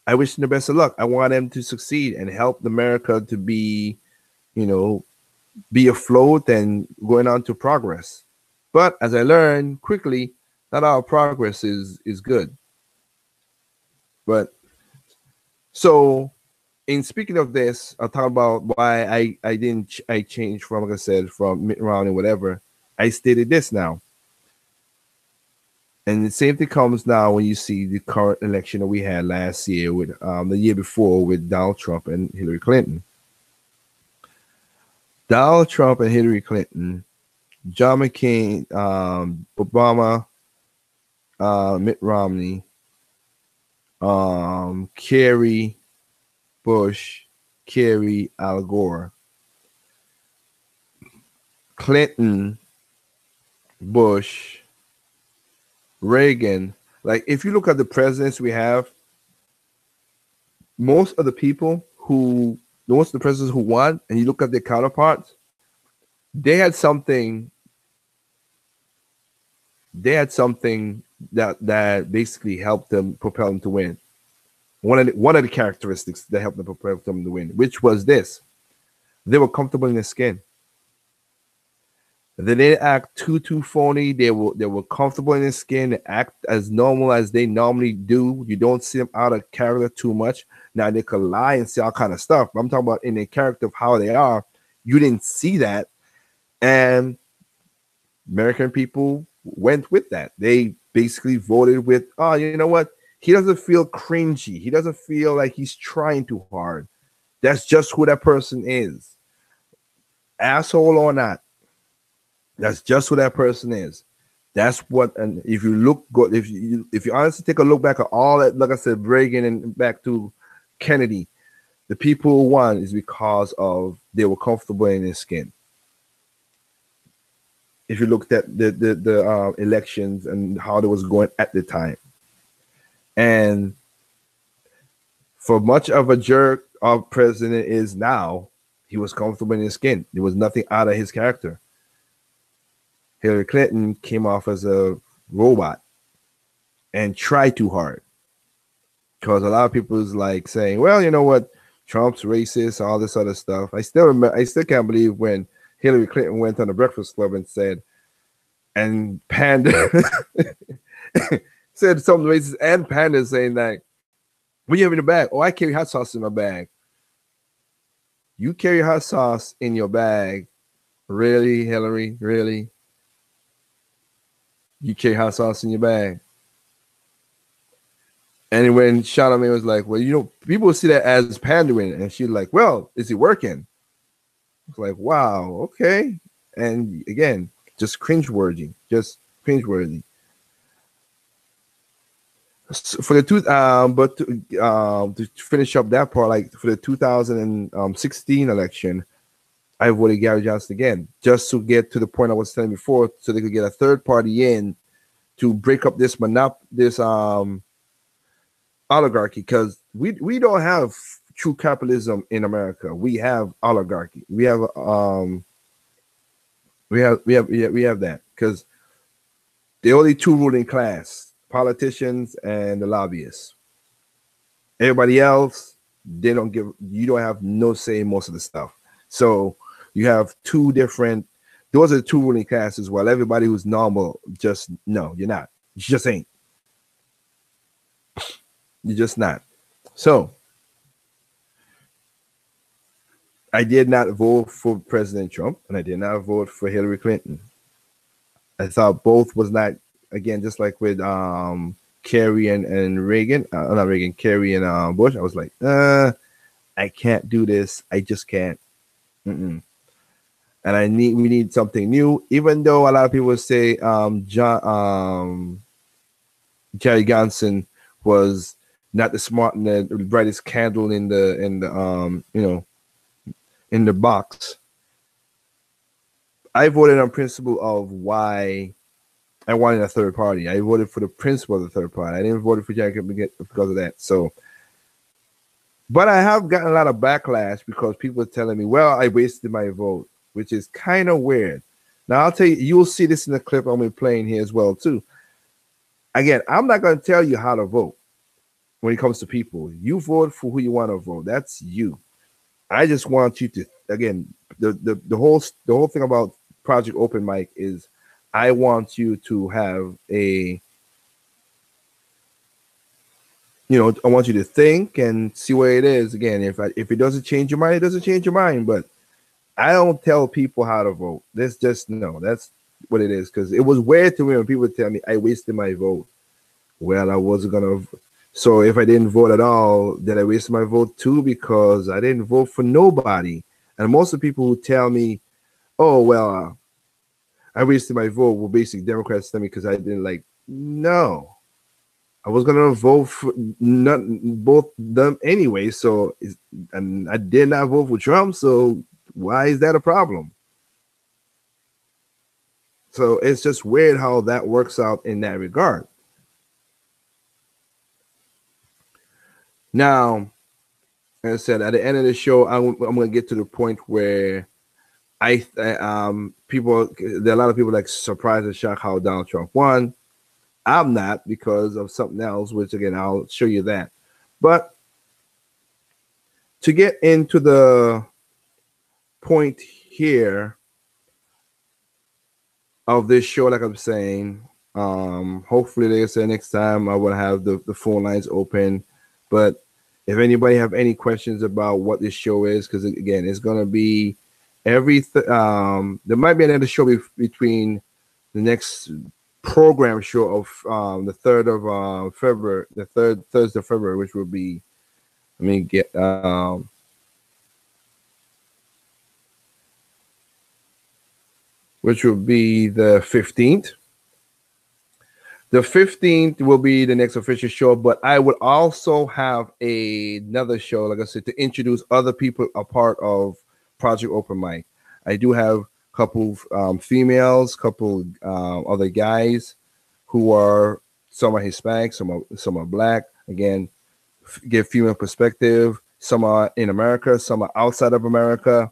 I wish them the best of luck. I want them to succeed and help America to be afloat and going on to progress. But as I learned quickly, not all progress is good. But so in speaking of this, I'll talk about why I didn't I changed from, like I said, from Mitt Romney whatever. I stated this now, and the same thing comes now when you see the current election that we had last year with the year before with Donald Trump and Hillary Clinton. Donald Trump and Hillary Clinton, John McCain, Obama, Mitt Romney, Kerry, Bush, Kerry, Al Gore, Clinton, Bush, Reagan. Like if you look at the presidents we have, most of the people who most of the presidents who won, and you look at their counterparts, they had something. They had something that basically helped them propel them to win. One of the characteristics that helped them propel them to win, which was this: they were comfortable in their skin. They didn't act too phony. They were comfortable in their skin. They act as normal as they normally do. You don't see them out of character too much. Now they could lie and say all kind of stuff, but I'm talking about in their character of how they are. You didn't see that, and American people went with that. They basically voted with, oh, you know what? He doesn't feel cringy. He doesn't feel like he's trying too hard. That's just who that person is, asshole or not. That's just who that person is. That's what. And if you look good, if you honestly take a look back at all that, like I said, Reagan and back to Kennedy, the people who won is because of they were comfortable in their skin. If you looked at the elections and how it was going at the time, and for much of a jerk our president is now, he was comfortable in his skin. There was nothing out of his character. Hillary Clinton came off as a robot and tried too hard, because a lot of people is like saying, well, you know what, Trump's racist, all this other stuff. I still can't believe when Hillary Clinton went on the Breakfast Club and said, and Panda said something racist, and Panda saying like, what do you have in the bag? Oh, I carry hot sauce in my bag. You carry hot sauce in your bag? Really, Hillary? Really? You carry hot sauce in your bag? And when Charlamagne was like, well, you know, people see that as pandering, and she's like, well, is it working? It's like, wow, okay. And again, just cringeworthy, So for the to finish up that part, like for the 2016 election, I voted Gary Johnson again, just to get to the point I was saying before, so they could get a third party in to break up this oligarchy, because we don't have true capitalism in America. We have oligarchy. We have that, because the only two ruling class, politicians and the lobbyists. Everybody else, you don't have no say in most of the stuff. So you have two different, those are the two ruling classes. While everybody who's normal, just no, you're not. You just ain't. You're just not. So I did not vote for President Trump, and I did not vote for Hillary Clinton. I thought both was not, again, just like with Kerry and Reagan, not Reagan, Kerry and Bush. I was like, I can't do this. I just can't. And we need something new. Even though a lot of people say Jerry Johnson was not the smart and the brightest candle in the box. I voted on principle of why I wanted a third party. I voted for the principle of the third party. I didn't vote for Jacob because of that. So, but I have gotten a lot of backlash because people are telling me, well, I wasted my vote, which is kind of weird. Now, I'll tell you, you'll see this in the clip I'm going to be playing here as well, too. Again, I'm not going to tell you how to vote when it comes to people. You vote for who you want to vote. That's you. I just want you to, again, the whole thing about Project Open Mic is I want you to have a, I want you to think and see where it is. Again, if it doesn't change your mind, it doesn't change your mind. But I don't tell people how to vote. That's just no. That's what it is. Because it was weird to me when people tell me I wasted my vote. Well, I wasn't gonna. So if I didn't vote at all, then I wasted my vote too because I didn't vote for nobody. And most of the people who tell me, "Oh well, I wasted my vote," were basically Democrats tell me because I didn't like. No, I was gonna vote for not both them anyway. So and I did not vote for Trump. So why is that a problem? So it's just weird how that works out in that regard. Now, as I said, at the end of the show, I'm going to get to the point where people, there are a lot of people like surprised and shocked how Donald Trump won. I'm not because of something else, which again, I'll show you that. But to get into the point here of this show, like I'm saying, hopefully, like I said, next time I will have the phone lines open. But if anybody have any questions about what this show is, because again, it's going to be there might be another show between the next program show of the 3rd of February, the third Thursday of February, which will be, let me get which will be the 15th. The 15th will be the next official show, but I would also have another show, like I said, to introduce other people a part of Project Open Mic. I do have a couple females, couple other guys who are, some are Hispanic, some are black. Again, give female perspective. Some are in America, some are outside of America,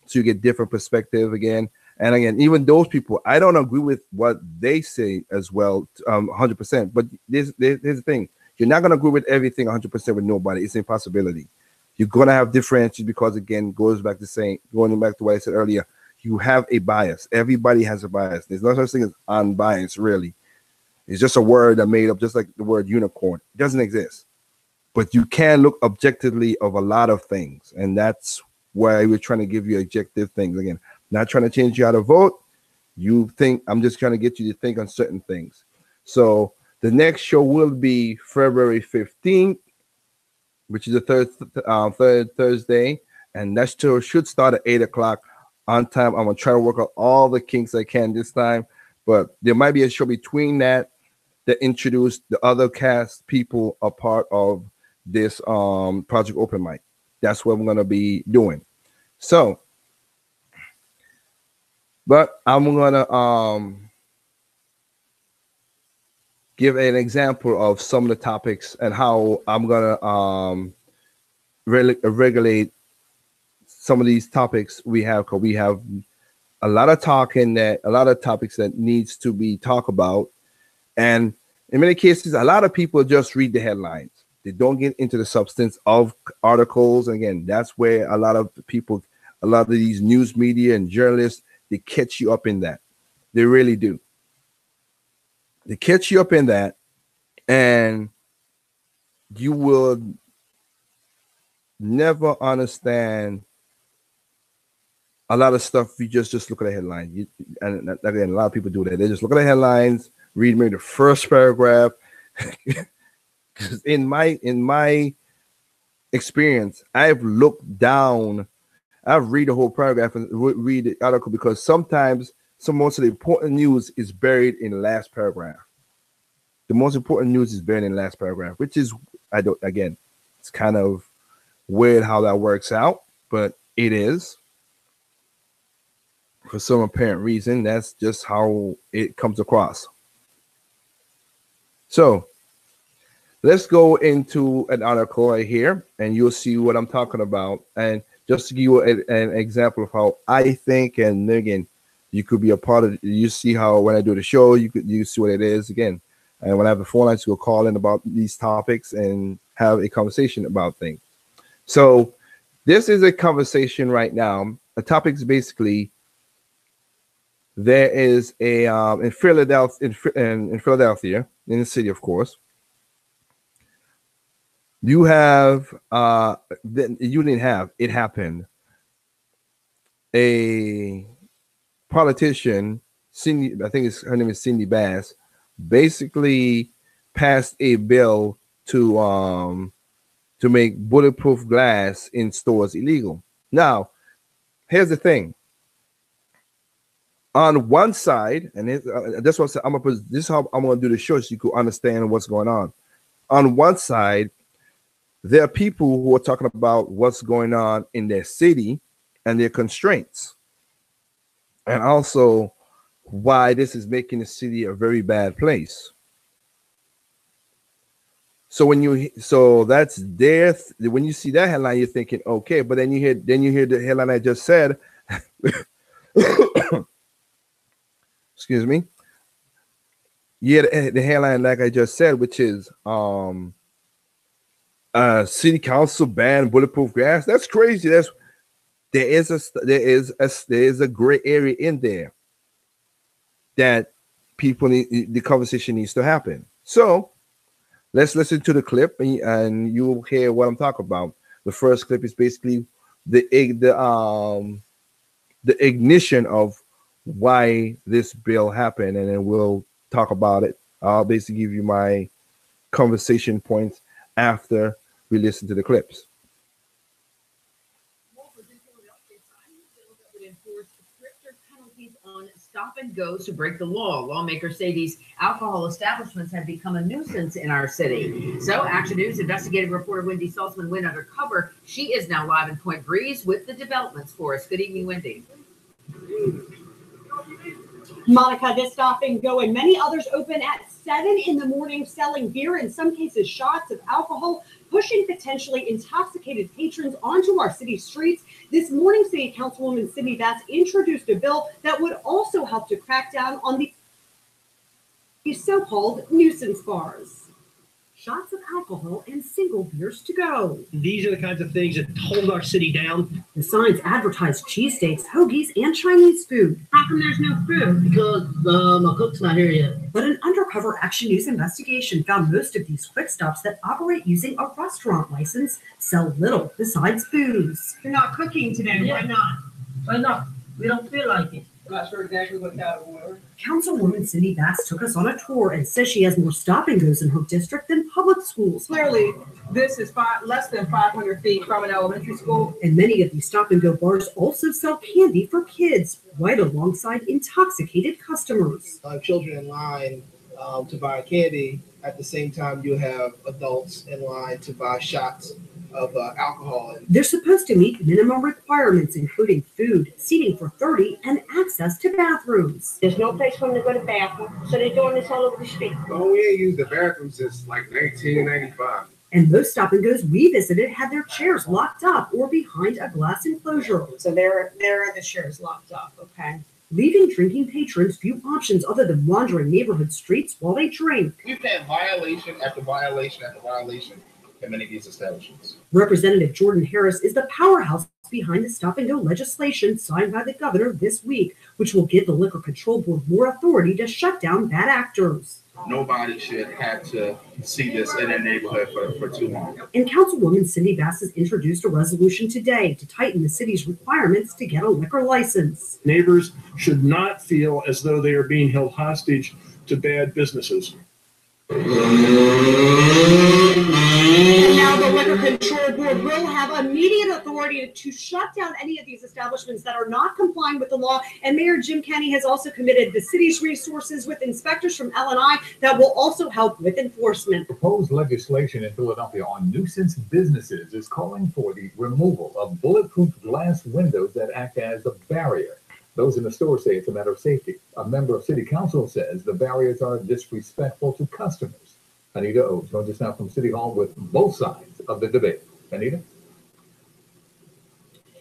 so you get different perspective again. And again, even those people, I don't agree with what they say as well, 100%. But here's the thing: you're not gonna agree with everything 100% with nobody. It's an impossibility. You're gonna have differences because, again, going back to what I said earlier, you have a bias. Everybody has a bias. There's no such thing as unbiased, really. It's just a word that made up, just like the word unicorn. It doesn't exist. But you can look objectively of a lot of things, and that's why we're trying to give you objective things. Again, not trying to change you how to vote. You think I'm just trying to get you to think on certain things. So the next show will be February 15th, which is the third Thursday, and that show should start at 8 o'clock on time. I'm gonna try to work out all the kinks I can this time, but there might be a show between that introduce the other cast people a part of this Project Open Mic. That's what I'm gonna be doing. So, but I'm gonna give an example of some of the topics and how I'm gonna regulate some of these topics we have, because we have a lot of topics that needs to be talked about. And in many cases, a lot of people just read the headlines. They don't get into the substance of articles. And again, that's where a lot of these news media and journalists, they catch you up in that. They really do. They catch you up in that, and you will never understand a lot of stuff. You just look at the headline. And again, a lot of people do that. They just look at the headlines, read maybe the first paragraph. Because in my experience, I've looked down, I've read the whole paragraph and read the article, because sometimes most of the important news is buried in the last paragraph. The most important news is buried in the last paragraph, which is, it's kind of weird how that works out, but it is. For some apparent reason, that's just how it comes across. So let's go into an article right here, and you'll see what I'm talking about. And just to give you an example of how I think, and again, you could be a part of it. You see how when I do the show, you see what it is again. And when I have the phone lines, you'll call in about these topics and have a conversation about things. So this is a conversation right now. The topic is basically there is a in Philadelphia, in Philadelphia, in the city, of course. You have you didn't have it happened. A politician, Cindy, I think her name is Cindy Bass, basically passed a bill to make bulletproof glass in stores illegal. Now, here's the thing. On one side, and that's what I'm gonna put. This is how I'm gonna do the show, so you can understand what's going on. On one side, there are people who are talking about what's going on in their city and their constraints, and also why this is making the city a very bad place. So that's there. When you see that headline, you're thinking okay, but then you hear the headline I just said. Excuse me. Yeah, the headline like I just said, which is city council ban bulletproof glass. That's crazy. There is a gray area in there that people need, the conversation needs to happen. So let's listen to the clip and you'll hear what I'm talking about. The first clip is basically the ignition of why this bill happened, and then we'll talk about it. I'll basically give you my conversation points after we listen to the clips. On stop and goes to break the law. Lawmakers say these alcohol establishments have become a nuisance in our city. So Action News investigative reporter Wendy Saltzman went undercover. She is now live in Point Breeze with the developments for us. Good evening, Wendy. Monica, this stop and go and many others open at 7 in the morning, selling beer, in some cases shots of alcohol, pushing potentially intoxicated patrons onto our city streets. This morning, City Councilwoman Cindy Bass introduced a bill that would also help to crack down on the so-called nuisance bars. Shots of alcohol and single beers to go. These are the kinds of things that hold our city down. The signs advertise cheesesteaks, hoagies, and Chinese food. How come there's no food? Because my cook's not here yet. But an undercover Action News investigation found most of these quick stops that operate using a restaurant license sell little besides booze. You're not cooking today. Yeah. Why not? Why not? We don't feel like it. I'm not sure exactly what that was. Councilwoman Cindy Bass took us on a tour and says she has more stop and goes in her district than public schools. Clearly, this is less than 500 feet from an elementary school. And many of these stop and go bars also sell candy for kids, right alongside intoxicated customers. Children in line to buy candy. At the same time, you have adults in line to buy shots of alcohol. They're supposed to meet minimum requirements, including food, seating for 30, and access to bathrooms. There's no place for them to go to the bathroom, so they're doing this all over the street. Oh, we ain't used the bathrooms since like 1995. And most stop and goes we visited had their chairs locked up or behind a glass enclosure. So there are the chairs locked up, okay? Leaving drinking patrons few options other than wandering neighborhood streets while they drink. We've had violation after violation after violation in many of these establishments. Representative Jordan Harris is the powerhouse behind the stop and go legislation signed by the governor this week, which will give the Liquor Control Board more authority to shut down bad actors. Nobody should have to see this in their neighborhood for too long. And Councilwoman Cindy Bass has introduced a resolution today to tighten the city's requirements to get a liquor license. Neighbors should not feel as though they are being held hostage to bad businesses. And now the Liquor Control Board will have immediate authority to shut down any of these establishments that are not complying with the law. And Mayor Jim Kenney has also committed the city's resources with inspectors from L&I that will also help with enforcement. Proposed legislation in Philadelphia on nuisance businesses is calling for the removal of bulletproof glass windows that act as a barrier. Those in the store say it's a matter of safety. A member of City Council says the barriers are disrespectful to customers. Anita O joins us now from City Hall with both sides of the debate. Anita?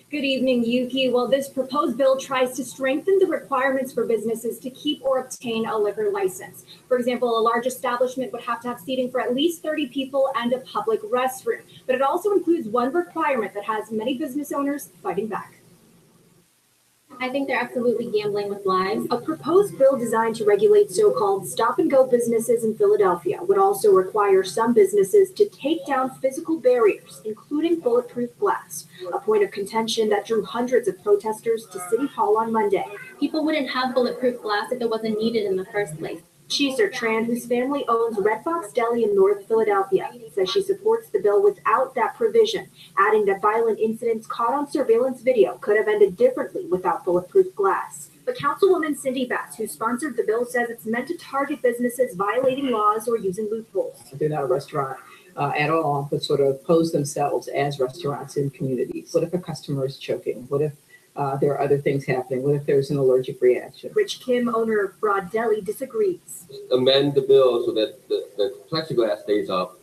Good evening, Yuki. Well, this proposed bill tries to strengthen the requirements for businesses to keep or obtain a liquor license. For example, a large establishment would have to have seating for at least 30 people and a public restroom. But it also includes one requirement that has many business owners fighting back. I think they're absolutely gambling with lives. A proposed bill designed to regulate so-called stop-and-go businesses in Philadelphia would also require some businesses to take down physical barriers, including bulletproof glass, a point of contention that drew hundreds of protesters to City Hall on Monday. People wouldn't have bulletproof glass if it wasn't needed in the first place. Cheeser Tran, whose family owns Red Fox Deli in North Philadelphia, says she supports the bill without that provision, adding that violent incidents caught on surveillance video could have ended differently without bulletproof glass. But Councilwoman Cindy Bass, who sponsored the bill, says it's meant to target businesses violating laws or using loopholes. They're not a restaurant at all, but sort of pose themselves as restaurants in communities. What if a customer is choking? What if there are other things happening? What if there's an allergic reaction? Rich Kim, owner of Broad Deli, disagrees. Amend the bill so that the plexiglass stays up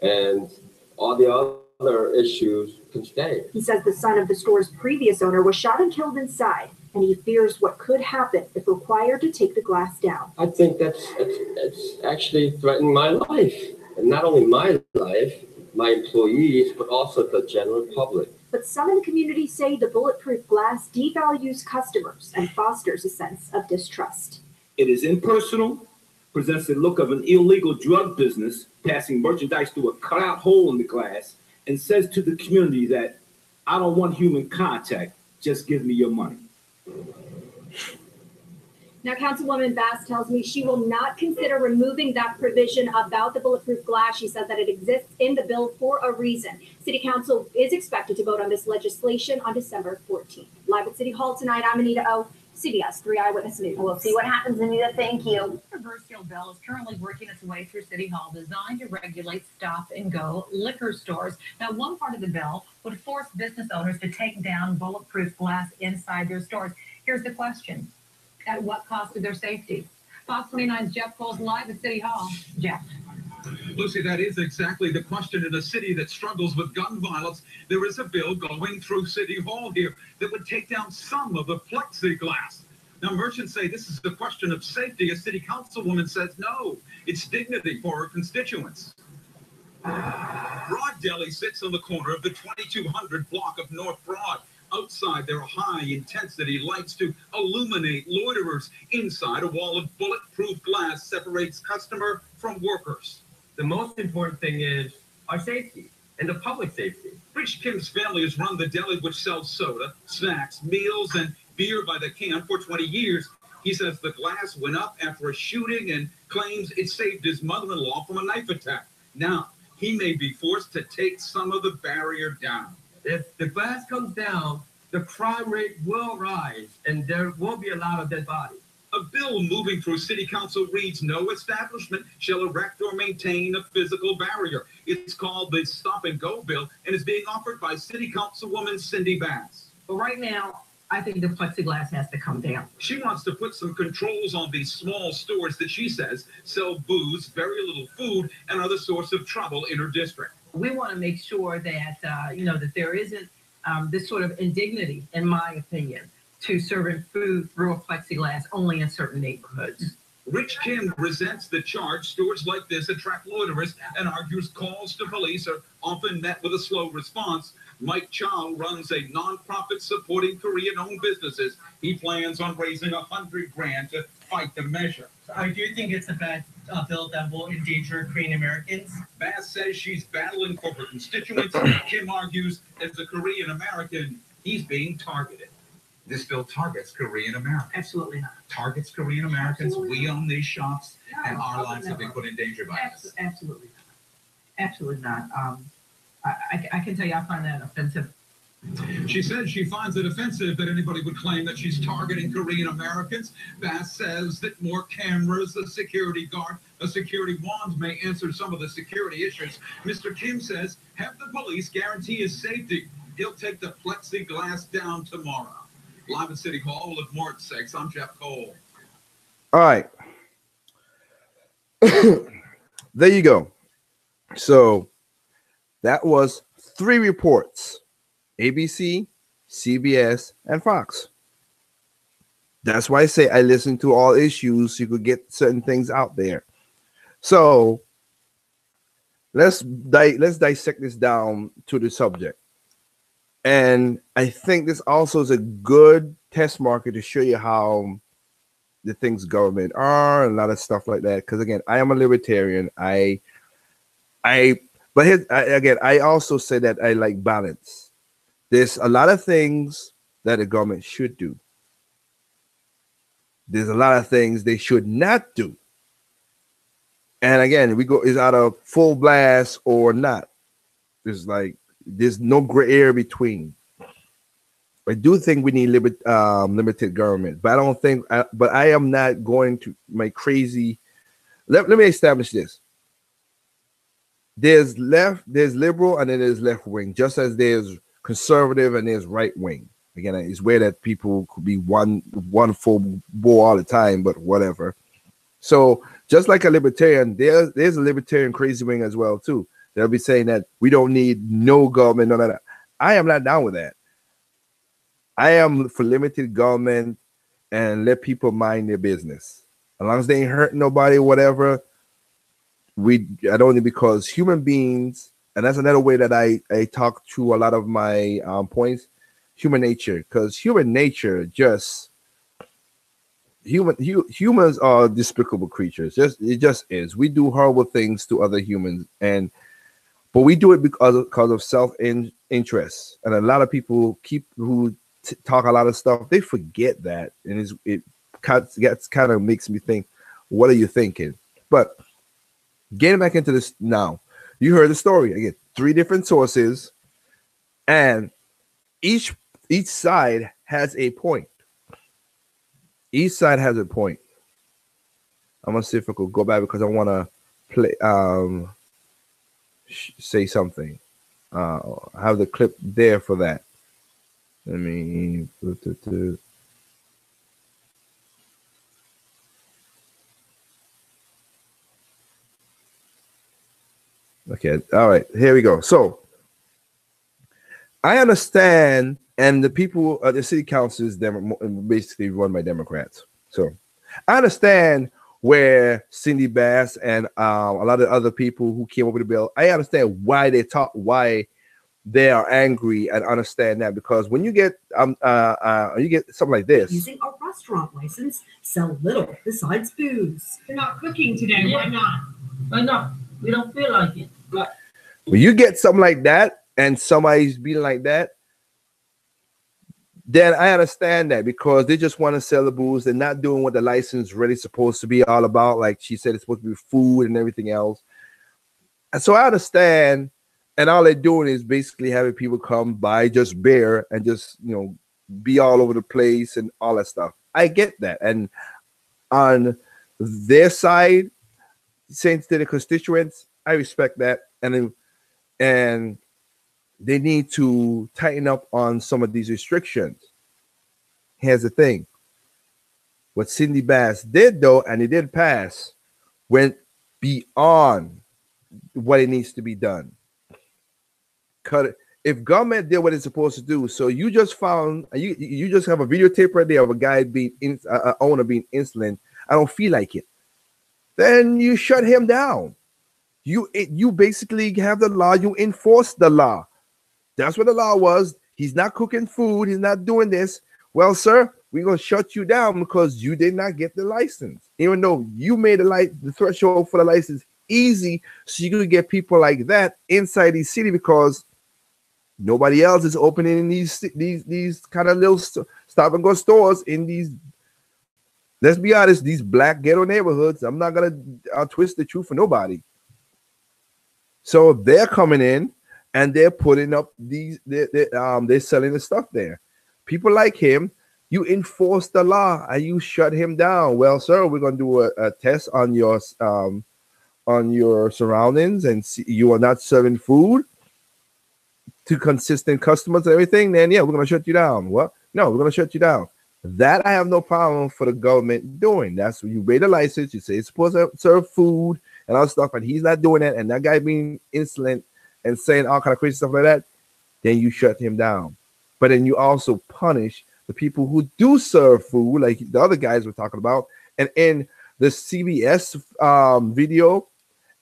and all the other issues can stay. He says the son of the store's previous owner was shot and killed inside, and he fears what could happen if required to take the glass down. I think it's actually threatening my life, and not only my life, my employees, but also the general public. But some in the community say the bulletproof glass devalues customers and fosters a sense of distrust. It is impersonal, presents the look of an illegal drug business passing merchandise through a cutout hole in the glass, and says to the community that I don't want human contact, just give me your money. Now, Councilwoman Bass tells me she will not consider removing that provision about the bulletproof glass. She said that it exists in the bill for a reason. City Council is expected to vote on this legislation on December 14th. Live at City Hall tonight, I'm Anita O, CBS 3 Eyewitness News. We'll see what happens, Anita. Thank you. A controversial bill is currently working its way through City Hall designed to regulate stop-and-go liquor stores. Now, one part of the bill would force business owners to take down bulletproof glass inside their stores. Here's the question. At what cost to their safety? Fox 29's Jeff Cole's live at City Hall. Jeff. Lucy, that is exactly the question. In a city that struggles with gun violence, there is a bill going through City Hall here that would take down some of the plexiglass. Now, merchants say this is a question of safety. A city councilwoman says no, it's dignity for her constituents. Broad Deli sits on the corner of the 2200 block of North Broad. Outside, there are high-intensity lights to illuminate loiterers. Inside, a wall of bulletproof glass separates customer from workers. The most important thing is our safety and the public safety. Rich Kim's family has run the deli, which sells soda, snacks, meals, and beer by the can for 20 years. He says the glass went up after a shooting and claims it saved his mother-in-law from a knife attack. Now, he may be forced to take some of the barrier down. If the glass comes down, the crime rate will rise and there will be a lot of dead bodies. A bill moving through City Council reads, no establishment shall erect or maintain a physical barrier. It's called the Stop and Go bill and is being offered by City Councilwoman Cindy Bass. But right now, I think the plexiglass has to come down. She wants to put some controls on these small stores that she says sell booze, very little food, and are the source of trouble in her district. We want to make sure that, that there isn't this sort of indignity, in my opinion, to serving food through a plexiglass only in certain neighborhoods. Rich Kim resents the charge. Stores like this attract loiterers and argues calls to police are often met with a slow response. Mike Chow runs a nonprofit supporting Korean-owned businesses. He plans on raising $100,000 to fight the measure. I do think it's a bad bill that will endanger Korean Americans. Bass says she's battling for her constituents. Kim argues, as a Korean American, he's being targeted. This bill targets Korean Americans. Absolutely not. Targets Korean Americans. Absolutely. We own these shops, and our lives have never. been put in danger by this. Absolutely not. Absolutely not. I can tell you I find that offensive. She said she finds it offensive that anybody would claim that she's targeting Korean Americans. Bass says that more cameras, a security guard, a security wand may answer some of the security issues. Mr. Kim says, have the police guarantee his safety. He'll take the plexiglass down tomorrow. Live at City Hall with more at 6. I'm Jeff Cole. All right. There you go. So that was 3 reports. ABC, CBS, and Fox. That's why I say I listen to all issues so you could get certain things out there. So let's dissect this down to the subject. And I think this also is a good test market to show you how the things government are and a lot of stuff like that. Because again, I am a libertarian. But again, I also say that I like balance. There's a lot of things that the government should do. There's a lot of things they should not do. And again, we go is out of full blast or not. There's no gray area between. I do think we need limited government, but I don't think. But I am not going to my crazy. Let me establish this. There's liberal, and then there's left wing, just as there's conservative and there's right wing. Again, it's weird that people could be one full bore all the time, but whatever. So just like a libertarian, there's a libertarian crazy wing as well too. They'll be saying that we don't need no government, none of that. I am not down with that. I am for limited government and let people mind their business. As long as they ain't hurting nobody, whatever. I don't need, because human beings, and that's another way that I talk to a lot of my points, human nature, because human nature humans are despicable creatures. It just is. We do horrible things to other humans, but we do it because of self-interest. And a lot of people who talk a lot of stuff, they forget that, and it kind of makes me think, what are you thinking? But getting back into this now, you heard the story again. 3 different sources, and each side has a point. Each side has a point. I'm gonna see if I could go back because I want to play. Say something. I have the clip there for that. Let me. Okay. All right. Here we go. So I understand, and the people, the city council is basically run by Democrats. So I understand where Cindy Bass and a lot of other people who came up with the bill, I understand why they are angry, and understand that, because when you get something like this, using a restaurant license, sell little besides booze. You're not cooking today. Why not? Why not? We don't feel like it. But when you get something like that and somebody's being like that, then I understand that, because they just want to sell the booze. They're not doing what the license really supposed to be all about. Like she said, it's supposed to be food and everything else. And so I understand. And all they're doing is basically having people come buy just beer and just, be all over the place and all that stuff. I get that. And on their side, saying to the constituents, I respect that. And they need to tighten up on some of these restrictions. Here's the thing. What Cindy Bass did, though, and it did pass, went beyond what it needs to be done. Cut it. If government did what it's supposed to do, so you just found you just have a videotape right there of a guy being owner being insolent. I don't feel like it. Then you shut him down. You basically have the law. You enforce the law. That's what the law was. He's not cooking food. He's not doing this. Well, sir, we're gonna shut you down because you did not get the license, even though you made the threshold for the license easy, so you could get people like that inside the city, because nobody else is opening these kind of little stop and go stores in these, let's be honest, these black ghetto neighborhoods. I'm not gonna twist the truth for nobody. So they're coming in and they're putting up they're selling the stuff there. People like him, you enforce the law and you shut him down. Well, sir, we're gonna do a test on your surroundings and see you are not serving food to consistent customers and everything, then yeah, we're gonna shut you down. What? No, we're gonna shut you down. That I have no problem for the government doing. That's when you read a license, you say it's supposed to serve food and all stuff, and he's not doing that, and that guy being insolent and saying all kind of crazy stuff like that, then you shut him down. But then you also punish the people who do serve food, like the other guys we're talking about. And in the CBS video,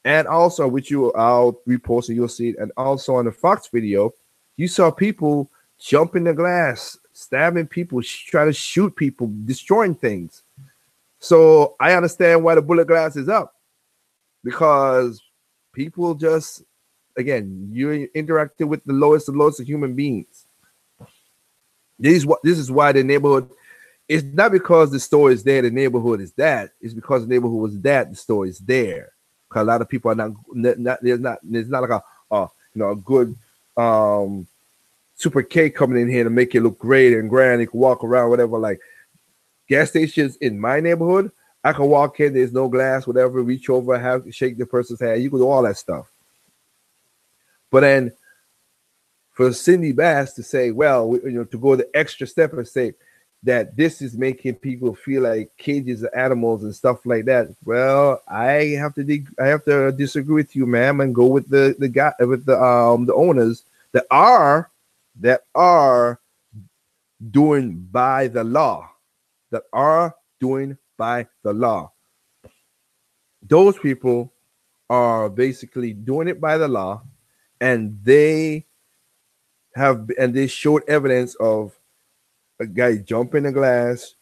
and also which I'll repost and you'll see it, and also on the Fox video, you saw people jumping the glass, stabbing people, trying to shoot people, destroying things. So I understand why the bullet glass is up, because people just, again, you're interacting with the lowest of human beings. This is why the neighborhood, it's not because the store is there, the neighborhood is that. It's because the neighborhood was that, the store is there. Because a lot of people are not there's not like a good super K coming in here to make it look great and grand. You can walk around, whatever. Like gas stations in my neighborhood, I can walk in, there's no glass, whatever, reach over, shake the person's hand, you can do all that stuff. But then for Cindy Bass to say, well, to go the extra step and say that this is making people feel like cages of animals and stuff like that. Well, I have to disagree with you, ma'am, and go with the guy, with the owners that are doing by the law. That are doing by the law. Those people are basically doing it by the law, and they showed evidence of a guy jumping the glass,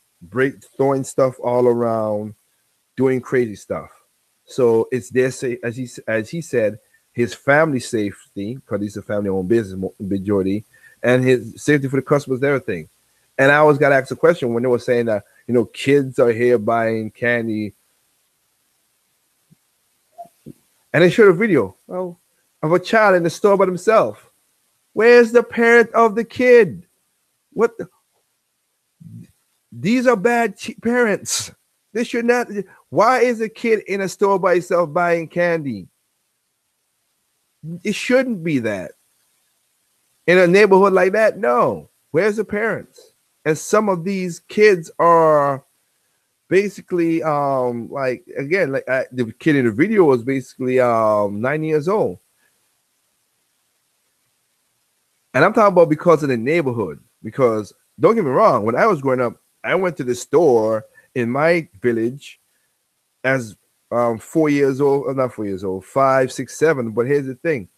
throwing stuff all around, doing crazy stuff. So it's their as he said, his family safety, because he's a family-owned business majority, and his safety for the customers, everything. And I always got asked a question when they were saying that, kids are here buying candy. And they showed a video of a child in the store by themselves. Where's the parent of the kid? These are bad parents. They should not. Why is a kid in a store by himself buying candy? It shouldn't be that. In a neighborhood like that, no. Where's the parents? And some of these kids are basically the kid in the video was basically 9 years old. And I'm talking about because of the neighborhood. Because don't get me wrong, when I was growing up, I went to the store in my village as 4 years old, not 4 years old, 5, 6, 7. But here's the thing.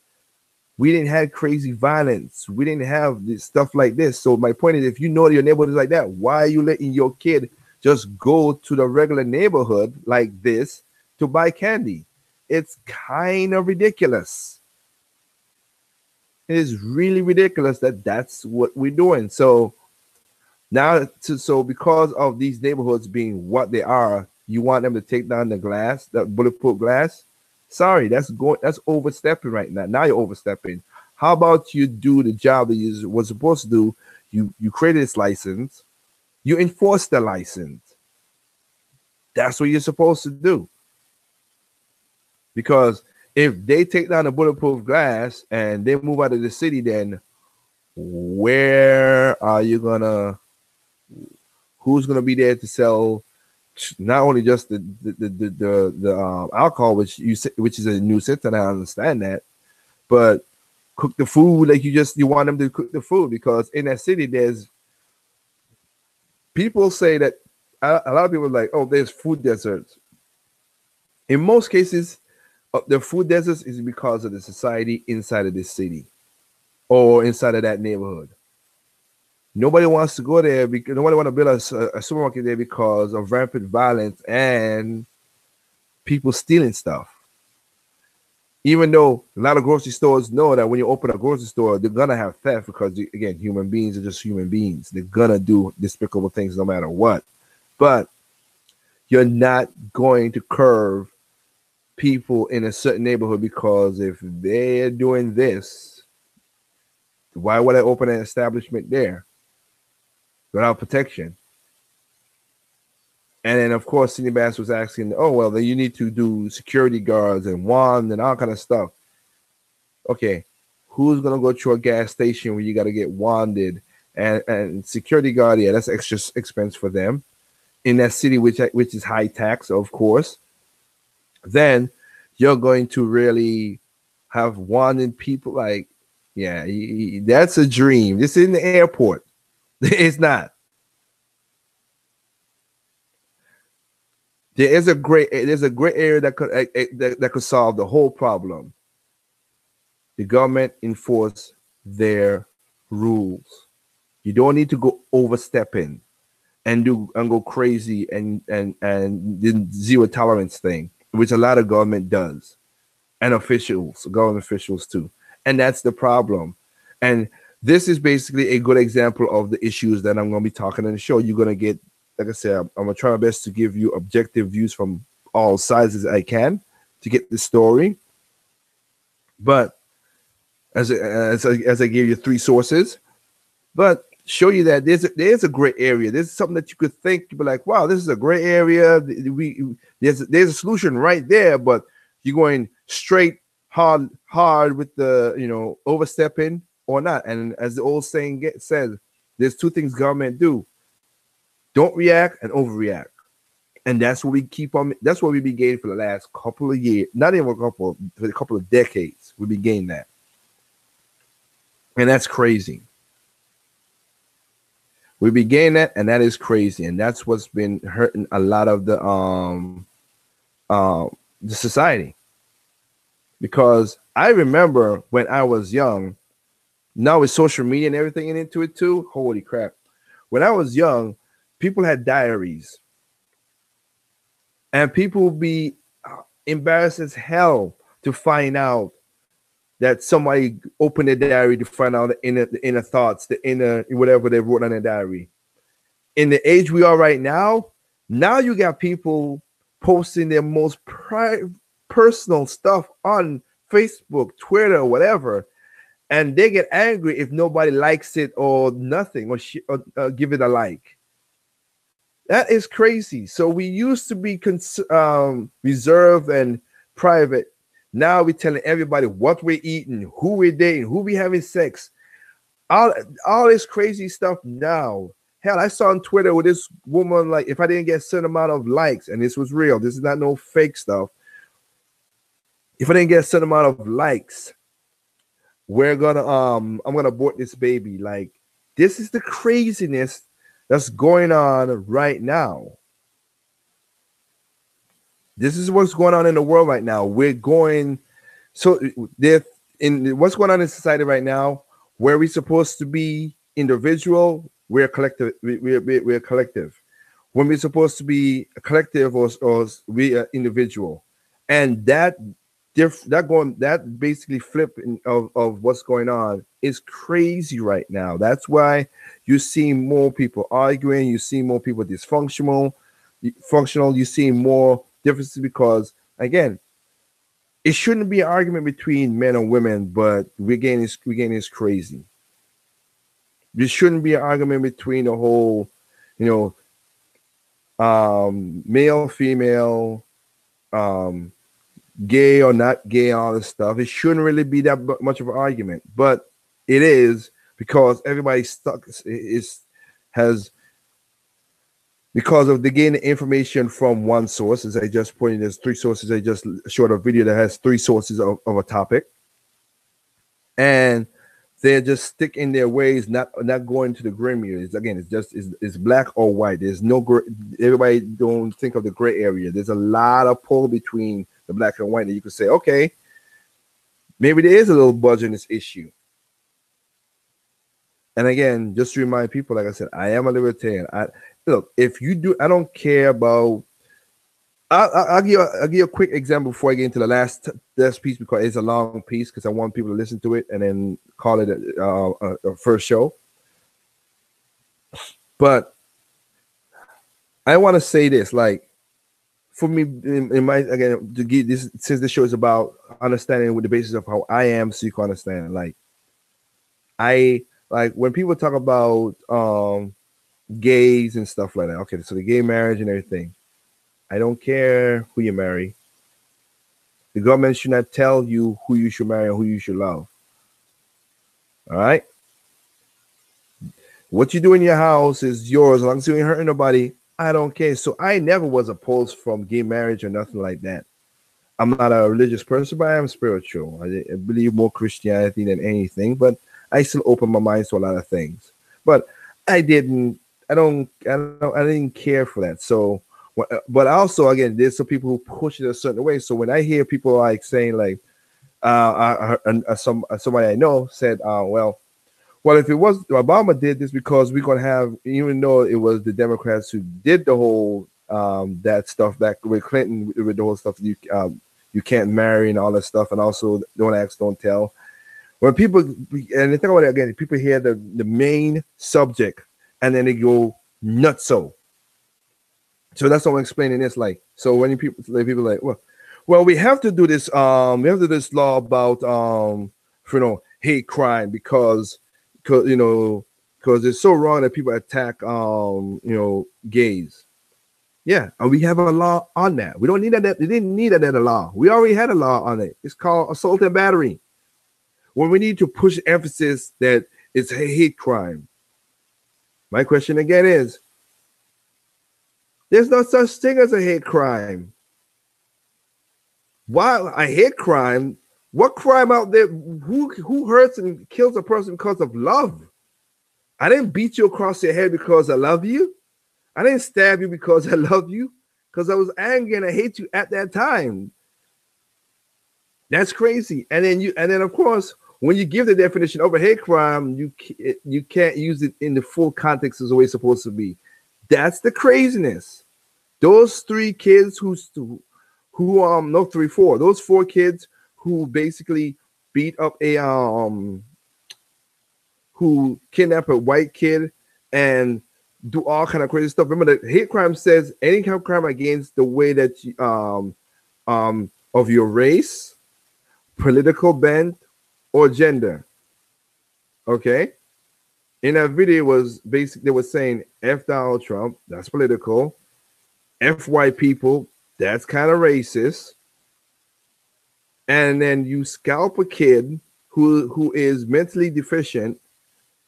We didn't have crazy violence. We didn't have this stuff like this. So my point is, if you know your neighborhood is like that, why are you letting your kid just go to the regular neighborhood like this to buy candy? It's kind of ridiculous. It is really ridiculous that that's what we're doing. So now, because of these neighborhoods being what they are, you want them to take down the glass, that bulletproof glass? Sorry, that's overstepping right now. Now you're overstepping. How about you do the job that you were supposed to do? You created this license. You enforce the license. That's what you're supposed to do. Because if they take down the bulletproof glass and they move out of the city, then where are you gonna? Who's gonna be there to sell? Not only just the alcohol, which is a nuisance, and I understand that, but cook the food like you want them to cook the food, because in that city there's people say that a lot of people are like, oh, there's food deserts. In most cases, the food deserts is because of the society inside of this city or inside of that neighborhood. Nobody wants to go there because nobody want to build a supermarket there because of rampant violence and people stealing stuff. Even though a lot of grocery stores know that when you open a grocery store, they're gonna have theft because, again, human beings are just human beings. They're gonna do despicable things no matter what. But you're not going to curb people in a certain neighborhood because if they're doing this, why would I open an establishment there without protection? And then, of course, Cindy Bass was asking, oh, well, then you need to do security guards and wand and all kind of stuff. Okay, who's going to go to a gas station where you got to get wanded and security guard? Yeah, that's extra expense for them in that city, which is high tax, of course. Then you're going to really have wanded people like, yeah, that's a dream. This is in the airport. It's not. There's a gray area that could solve the whole problem. The government enforce their rules. You don't need to go overstepping and go crazy and the zero tolerance thing, which a lot of government does, and government officials too. And that's the problem. And this is basically a good example of the issues that I'm going to be talking on the show. You're going to get, like I said, I'm going to try my best to give you objective views from all sides as I can to get the story. But as I gave you 3 sources, but show you that there's a gray area. There's something that you could think, you'd be like, wow, this is a gray area. There's a solution right there, but you're going straight hard with the overstepping or not. And as the old saying says, there's 2 things government do: don't react and overreact. And that's what we keep on. That's what we've been gaining for the last couple of years, not even for a couple of decades. We've been gaining that, and that's crazy. We began that, and that is crazy, and that's what's been hurting a lot of the society. Because I remember when I was young, now with social media and everything into it too, holy crap. When I was young, people had diaries, and people would be embarrassed as hell to find out that somebody opened their diary to find out the inner thoughts, the inner whatever they wrote on their diary. In the age we are right now you got people posting their most personal stuff on Facebook, Twitter, or whatever, and they get angry if nobody likes it or nothing, or give it a like. That is crazy. So we used to be reserved and private. Now we're telling everybody what we're eating, who we're dating, who we having sex, all this crazy stuff now. Hell, I saw on Twitter with this woman, like, if I didn't get a certain amount of likes, and this was real, this is not no fake stuff. If I didn't get a certain amount of likes, I'm gonna abort this baby. Like, this is the craziness that's going on right now. This is what's going on in the world right now. What's going on in society right now, where we're supposed to be individual, we're collective. We're collective. When we're supposed to be a collective, or we are individual, and that basically flip of what's going on is crazy right now. That's why you see more people arguing. You see more people dysfunctional. You see more differences, because again, it shouldn't be an argument between men and women, but we're getting this crazy. There shouldn't be an argument between the whole, male, female, gay or not gay, all this stuff. It shouldn't really be that much of an argument, but it is, because everybody's stuck because of they gain the information from one source. As I just pointed, there's 3 sources. I just showed a video that has 3 sources of a topic, and they're just stick in their ways, not going to the gray areas. Again, it's black or white. There's no gray. Everybody don't think of the gray area. There's a lot of pull between the black and white that you could say, okay, maybe there is a little budge in this issue. And again, just to remind people, like I said, I am a libertarian. Look, if you do, I don't care about. I'll give you a quick example before I get into the last piece, because it's a long piece, because I want people to listen to it and then call it a first show. But I want to say this, like, for me, in my, again, to give this, since the show is about understanding with the basis of how I am, so you can understand. Like, when people talk about gays and stuff like that. Okay, so the gay marriage and everything. I don't care who you marry. The government should not tell you who you should marry and who you should love. All right? What you do in your house is yours. As long as you ain't hurting nobody, I don't care. So I never was opposed from gay marriage or nothing like that. I'm not a religious person, but I am spiritual. I believe more Christianity than anything, but I still open my mind to a lot of things. But I didn't care for that. So, but also, again, there's some people who push it a certain way. So when I hear people like saying, like, somebody I know said, well, Well, if it was Obama did this because we're gonna have, even though it was the Democrats who did the whole that stuff back with Clinton, with the whole stuff you can't marry and all that stuff, and also don't ask, don't tell. When people, and they think about it again, people hear the main subject and then they go nuts. So that's what I'm explaining this. Like, so when people like, well, we have to do this. We have to do this law about hate crime because because it's so wrong that people attack gays. Yeah, and we have a law on that. We don't need that. We didn't need that law. We already had a law on it. It's called assault and battery. When we need to push emphasis that it's a hate crime. My question again is, there's no such thing as a hate crime. Why a hate crime? What crime out there? Who hurts and kills a person because of love? I didn't beat you across your head because I love you. I didn't stab you because I love you, because I was angry and I hate you at that time. That's crazy. And then of course, when you give the definition of a hate crime, you can't use it in the full context as the way it's supposed to be. That's the craziness. Those 3 kids those 4 kids who basically beat up who kidnap a white kid and do all kind of crazy stuff. Remember, the hate crime says any kind of crime against the way that of your race, political bent, or gender. Okay. In that video was basically they were saying F Donald Trump, that's political. F white people, that's kind of racist. And then you scalp a kid who is mentally deficient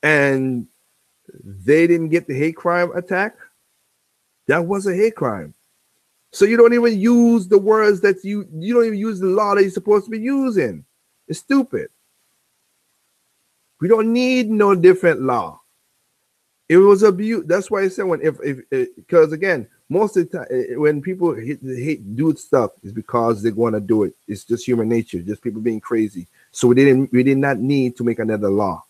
and they didn't get the hate crime attack. That was a hate crime. So you don't even use the words that you don't even use the law that you're supposed to be using. It's stupid. We don't need no different law. It was abuse. That's why I said because again, most of the time when people do stuff is because they want to do it. It's just human nature, just people being crazy. So we did not need to make another law.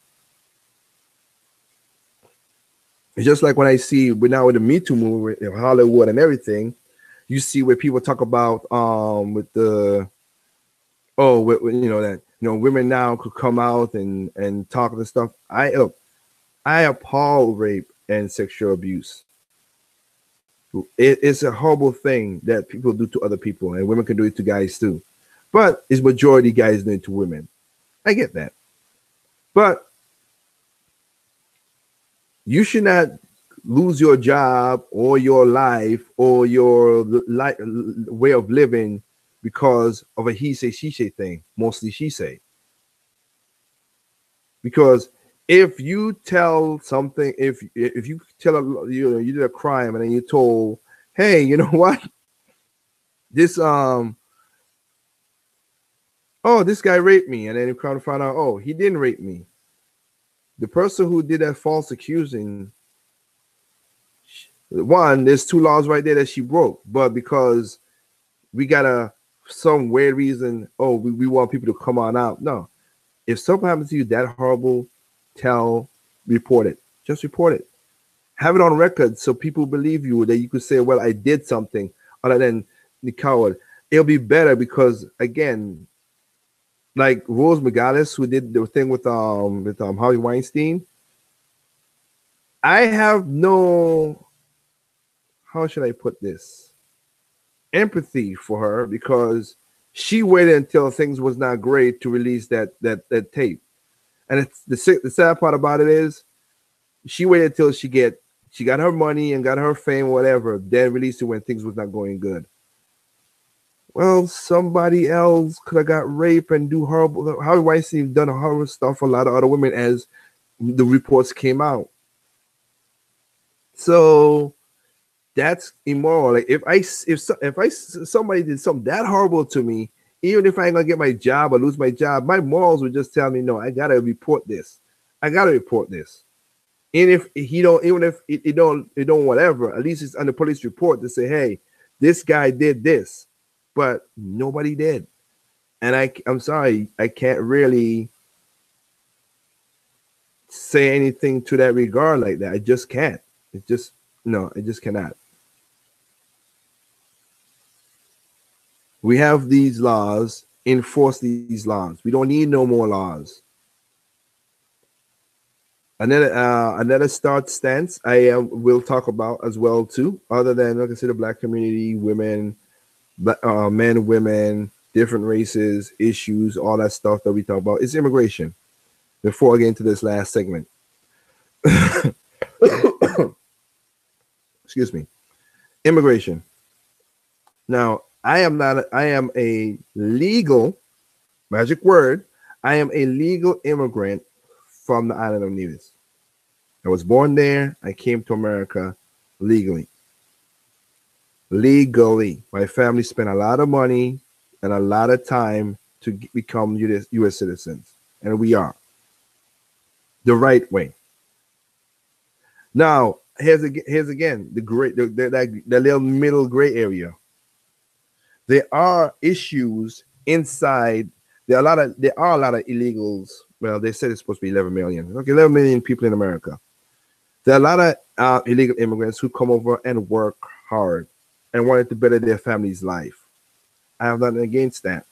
It's just like when I see now with the Me Too movement in Hollywood and everything, you see where people talk about women now could come out and talk and stuff. I appall rape and sexual abuse. It's a horrible thing that people do to other people, and women can do it to guys too. But it's majority guys doing it to women. I get that. But you should not lose your job or your life or your way of living because of a he say, she say thing. Mostly she say. Because if you tell something, if you tell you did a crime and then you told, hey, you know what? This this guy raped me, and then you come to find out, oh, he didn't rape me. The person who did that false accusing, one, there's 2 laws right there that she broke, but because we got some weird reason, we want people to come on out. No, if something happens to you that horrible, report it. Just report it. Have it on record so people believe you, that you could say, well, I did something other than the coward. It'll be better because, again, like Rose McGallis, who did the thing with Harvey Weinstein, I have no, how should I put this, empathy for her, because she waited until things was not great to release that tape. And it's the sad part about it is she waited till she got her money and got her fame, whatever, then released it when things was not going good. Well, somebody else could have got raped and do horrible. Harvey Weinstein done horrible stuff for a lot of other women as the reports came out. So that's immoral. Like if somebody did something that horrible to me, even if I ain't gonna get my job or lose my job, my morals would just tell me, no, I gotta report this. I gotta report this. And if he don't, even if it don't whatever, at least it's on the police report to say, hey, this guy did this, but nobody did. And I'm sorry, I can't really say anything to that regard like that. I just can't. It just no, I just cannot. We have these laws, enforce these laws. We don't need no more laws. Another stance I will talk about as well too, other than like I said, the black community, women, men, women, different races, issues, all that stuff that we talk about, is immigration. Before I get into this last segment. Excuse me. Immigration. Now, I am a legal, magic word, I am a legal immigrant from the island of Nevis. I was born there. I came to America legally. Legally. My family spent a lot of money and a lot of time to become U.S. citizens. And we are. The right way. Now, here's again the little middle gray area. There are issues inside. There are a lot of illegals. Well, they said it's supposed to be 11 million. Okay, 11 million people in America. There are a lot of illegal immigrants who come over and work hard and wanted to better their family's life. I have nothing against that.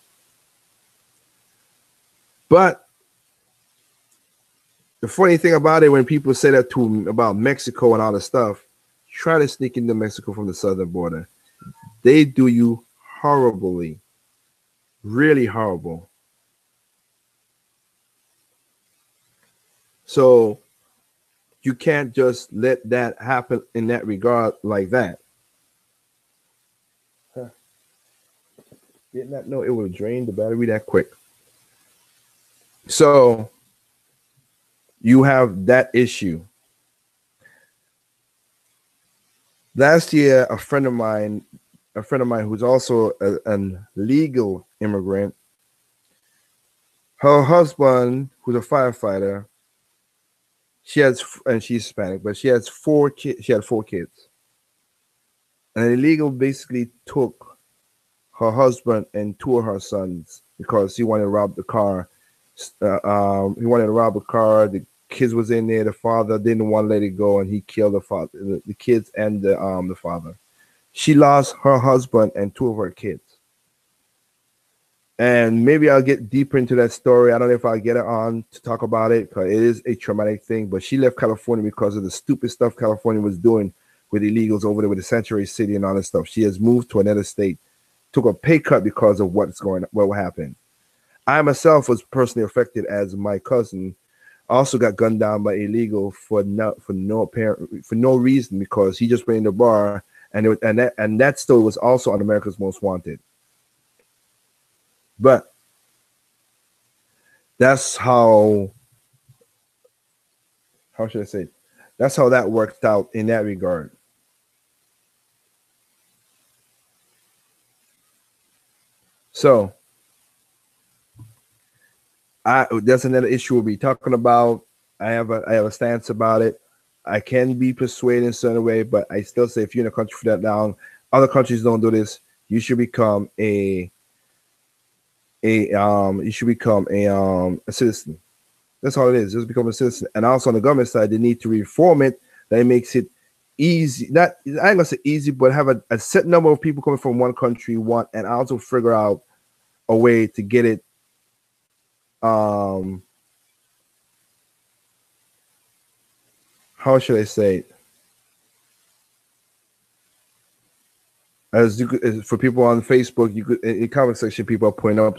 But the funny thing about it, when people say that to about Mexico and all the stuff, try to sneak into Mexico from the southern border. They do you horribly, really horrible. So you can't just let that happen in that regard like that. Huh. Did not know it would drain the battery that quick. So you have that issue. Last year, a friend of mine who's also a legal immigrant, her husband, who's a firefighter, she's Hispanic, but she has 4 kids. She had 4 kids. And an illegal basically took her husband and 2 of her sons because he wanted to rob the car. He wanted to rob a car. The kids was in there. The father didn't want to let it go, and he killed the father, the kids, and the father. She lost her husband and 2 of her kids. And maybe I'll get deeper into that story. I don't know if I'll get it on to talk about it because it is a traumatic thing. But she left California because of the stupid stuff California was doing with illegals over there with the Sanctuary City and all that stuff. She has moved to another state, took a pay cut because of what happened. I myself was personally affected as my cousin also got gunned down by illegal for no reason because he just went in the bar and that story was also on America's Most Wanted. But that's how should I say? That's how that worked out in that regard. So that's another issue we'll be talking about. I have a stance about it. I can be persuaded in a certain way, but I still say if you're in a country for that long, other countries don't do this. You should become a citizen. That's all it is. Just become a citizen. And also on the government side, they need to reform it. That makes it easy. Not I ain't gonna say easy, but have a set number of people coming from one country, and also figure out a way to get it. How should I say it? As for people on Facebook, you could in the comment section, people are putting up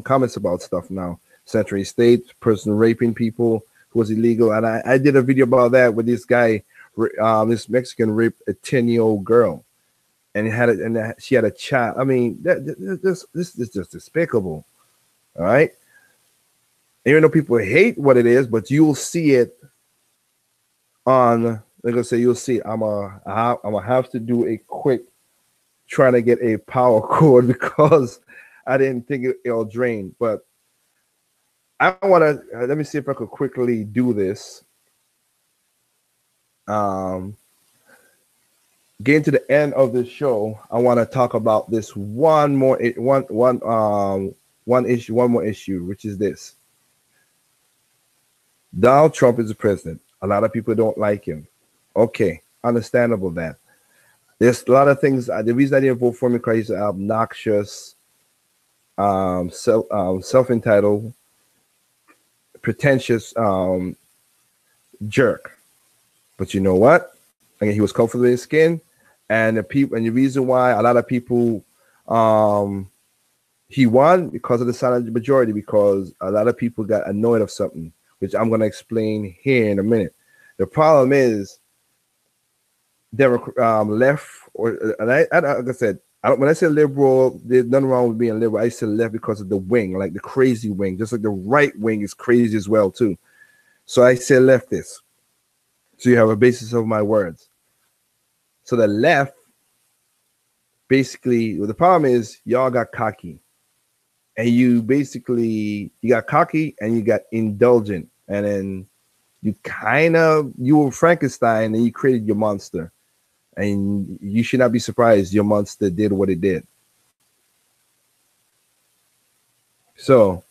comments about stuff now. Sanctuary State, person raping people who was illegal, and I did a video about that with this guy, this Mexican raped a 10-year-old girl, and she had a child. I mean, this is just despicable. All right, even though people hate what it is, but you'll see it on. They're gonna say you'll see it. I'm gonna have to do a quick trying to get a power cord because I didn't think it'll drain. But I want to let me see if I could quickly do this. Getting to the end of the show, I want to talk about this one more issue, which is this. Donald Trump is the president. A lot of people don't like him. Okay, understandable that. There's a lot of things. The reason I didn't vote for him because he's obnoxious, self-entitled, pretentious jerk. But you know what? Again, he was comfortable in his skin, and the people, and the reason why a lot of people, he won because of the silent majority, because a lot of people got annoyed of something, which I'm going to explain here in a minute. The problem is, left, or and like I said, when I say liberal, there's nothing wrong with being liberal. I say left because of the wing, like the crazy wing, just like the right wing is crazy as well too. So I say leftist. So you have a basis of my words. So the left, basically, well, the problem is y'all got cocky, and you got cocky and you got indulgent, and then you were Frankenstein and you created your monster. And you should not be surprised your monster did what it did. So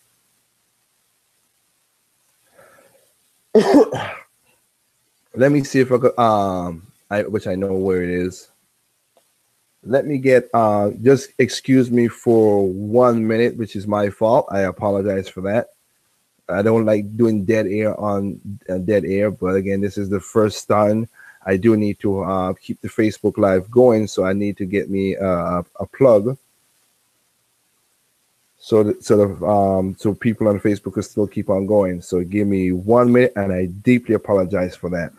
let me see if I could, which I know where it is. Let me get, just excuse me for 1 minute, which is my fault. I apologize for that. I don't like doing dead air on dead air, but again, this is the first time. I do need to keep the Facebook Live going, so I need to get me a plug, so people on Facebook can still keep on going. So give me 1 minute, and I deeply apologize for that.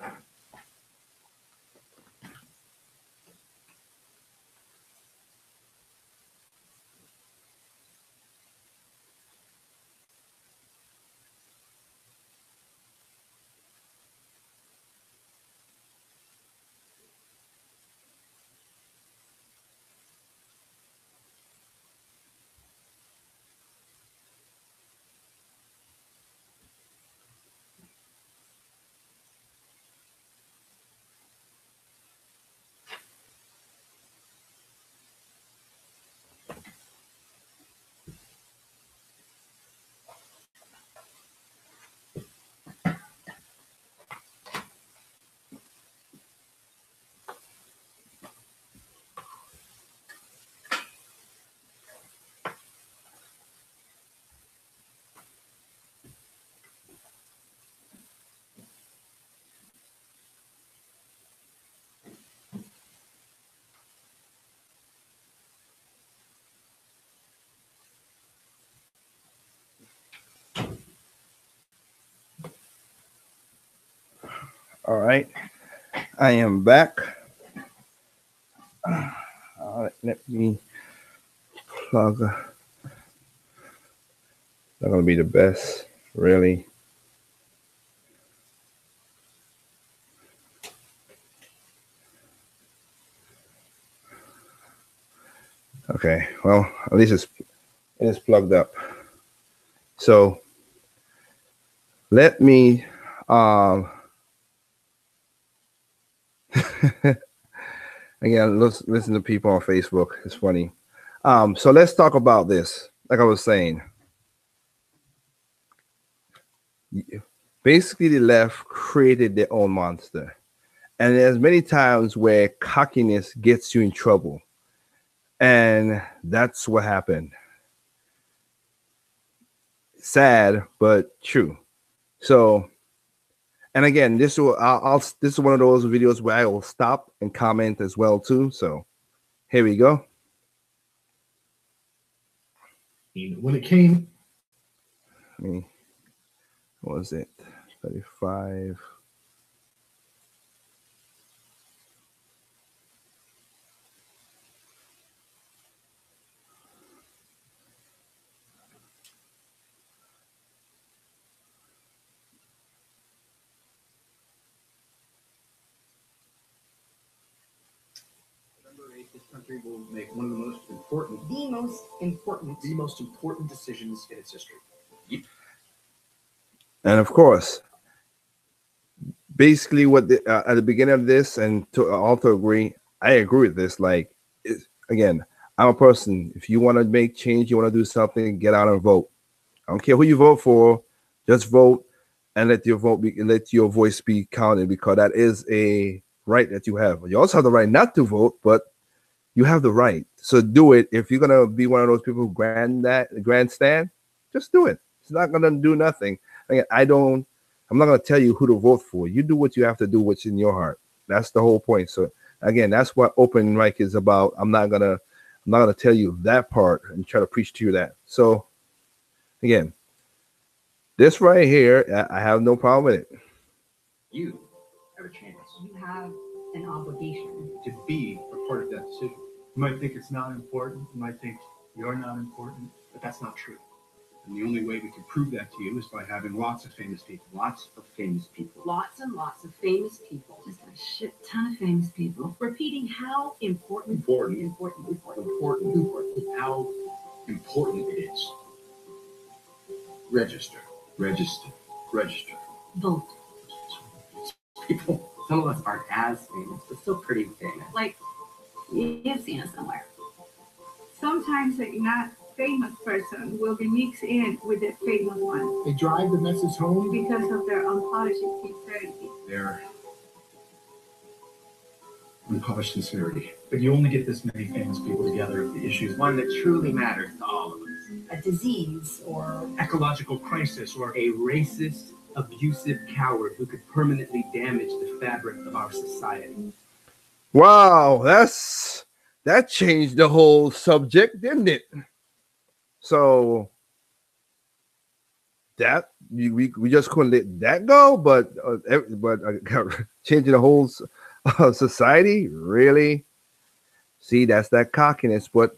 All right, I am back. Let me plug. Not gonna be the best, really. Okay, well, at least it is plugged up. So let me again, listen to people on Facebook. It's funny. So let's talk about this. Like I was saying, basically the left created their own monster, and there's many times where cockiness gets you in trouble, and that's what happened. Sad but true. So, and again, this is one of those videos where I will stop and comment as well too. So here we go. When it came, what was it? 35. This country will make one of the most important decisions in its history. And of course, basically what at the beginning of this, and to also agree, I agree with this. Like, again, I'm a person. If you want to make change, you want to do something, get out and vote. I don't care who you vote for, just vote. and let your voice be counted, because that is a right that you have. You also have the right not to vote, but you have the right. So do it. If you're gonna be one of those people who grandstand, just do it. It's not gonna do nothing. Again, I'm not gonna tell you who to vote for. You do what you have to do, what's in your heart. That's the whole point. So again, that's what open mic is about. I'm not gonna tell you that part and try to preach to you that. So again, this right here, I have no problem with it. You have a chance You have an obligation. to be a part of that decision. You might think it's not important. You might think you're not important. But that's not true. And the only way we can prove that to you is by having lots of famous people. Lots of famous people. Lots and lots of famous people. Just a shit ton of famous people. Repeating how important. Important. How important it is. Register. Vote. People. Some of us aren't as famous, but still pretty famous. Like, you've seen us somewhere. Sometimes a not famous person will be mixed in with the famous one They drive the message home. because of their unpolished sincerity. Their unpolished sincerity. But you only get this many famous people together if the issue is one that truly matters to all of us. A disease or Ecological crisis or a racist, abusive coward who could permanently damage the fabric of our society. Wow, that changed the whole subject, didn't it? So that we just couldn't let that go, but changing the whole society, really? See, that's that cockiness. But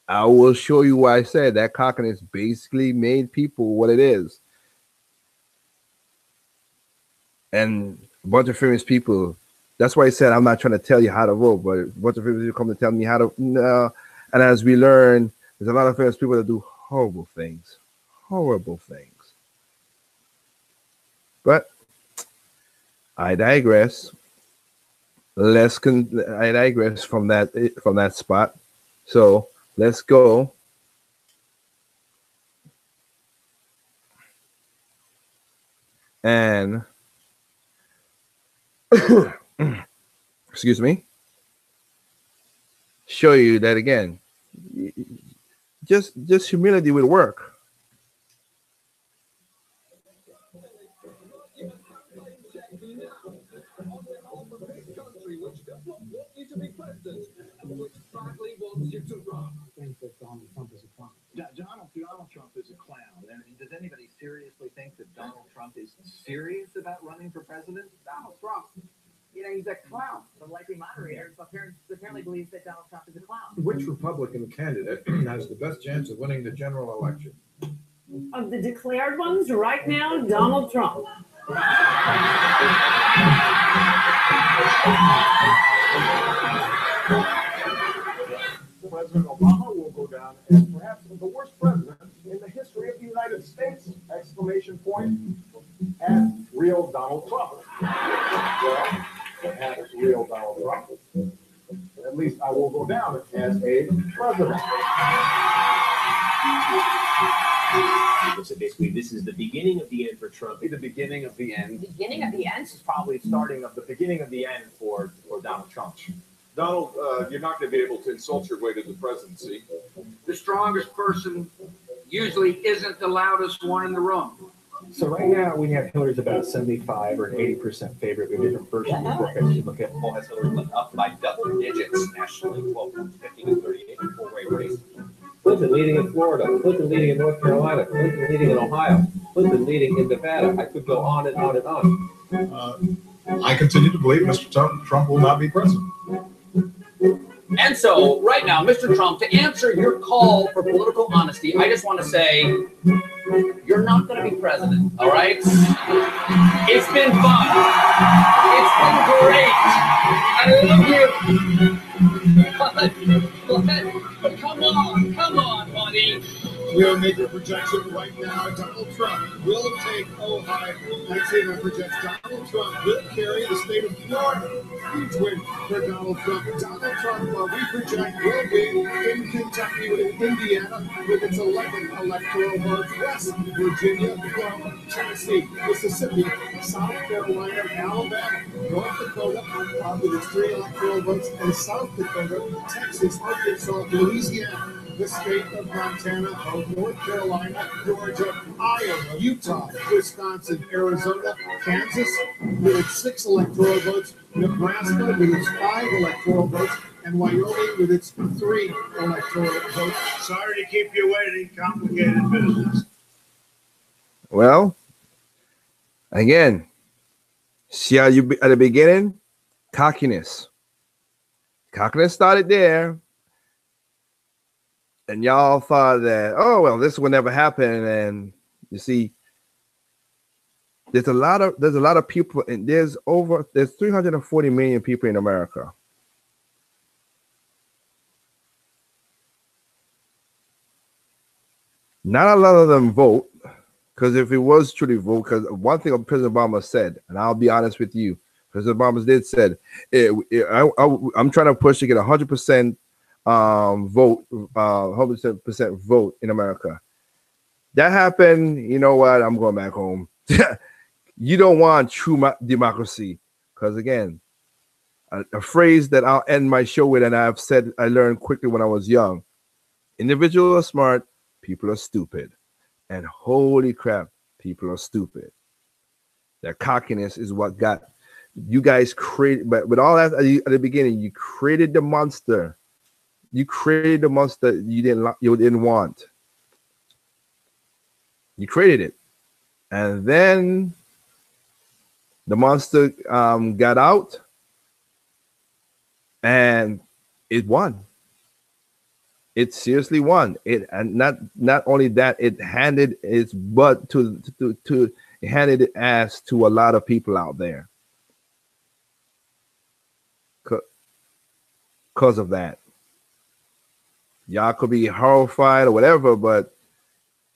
I will show you why I said that cockiness basically made people what it is. And a bunch of famous people. That's why I said I'm not trying to tell you how to vote, but a bunch of famous people come to tell me how to. No. And as we learn, there's a lot of famous people that do horrible things. But I digress. I digress from that spot. So let's go. And excuse me, show you that again. Just humility will work. Donald Trump is a clown. And does anybody seriously think that Donald Trump is serious about running for president? Donald Trump, he's a clown. The likely moderator apparently believes that Donald Trump is a clown. Which Republican candidate has the best chance of winning the general election? Of the declared ones right now, Donald Trump. President Obama will go down as perhaps the worst president in the history of the United States! Exclamation point. And real Donald Trump. Well, and real Donald Trump. At least I will go down as a president. So basically, this is the beginning of the end for Trump. The beginning of the end. Beginning of the end? This is probably starting of the beginning of the end for Donald Trump. Donald, you're not going to be able to insult your way to the presidency. The strongest person usually isn't the loudest one in the room. So right now we have Hillary's about 75 or 80% favorite. We have different versions of the book. As you look at Poll has Hillary up by double digits nationally, 12 from 50 to 38 in four-way race. Clinton leading in Florida, Clinton leading in North Carolina, Clinton leading in Ohio, Clinton leading in Nevada. I could go on and on and on. I continue to believe Mr. Trump will not be president. And so, right now, Mr. Trump, to answer your call for political honesty, I just want to say, you're not going to be president, all right? It's been fun. It's been great. I love you. But come on, buddy. Real maker projection right now. Donald Trump will take Ohio. Maximo projects Donald Trump will carry the state of Florida. Huge win for Donald Trump. Donald Trump, we project, will be in Kentucky, with Indiana, with its 11 electoral votes. West Virginia, from Tennessee, Mississippi, South Carolina, Alabama, North Dakota, with its 3 electoral votes, and South Dakota, Texas, Arkansas, Louisiana, the state of Montana, North Carolina, Georgia, Iowa, Utah, Wisconsin, Arizona, Kansas, with its 6 electoral votes, Nebraska with its 5 electoral votes, and Wyoming with its 3 electoral votes. Sorry to keep you waiting, complicated business. Well, again, see how you at the beginning, cockiness. Cockiness started there. And y'all thought that, oh well, this will never happen. And you see, there's a lot of people, and there's 340 million people in America. Not a lot of them vote, because if it was truly vote, because one thing President Obama said, and I'll be honest with you, President Obama did said, I'm trying to push to get 100%. Vote, 100% vote in America. That happened. You know what? I'm going back home. You don't want true democracy, because again, a phrase that I'll end my show with, and I've said I learned quickly when I was young: individuals are smart, people are stupid, and holy crap, people are stupid. That cockiness is what got you guys created. But with all that at the beginning, you created the monster. You created the monster you didn't want. You created it, and then the monster got out, and it won. It seriously won. And not only that, it handed its butt it handed its ass to a lot of people out there because of that. Y'all could be horrified or whatever, but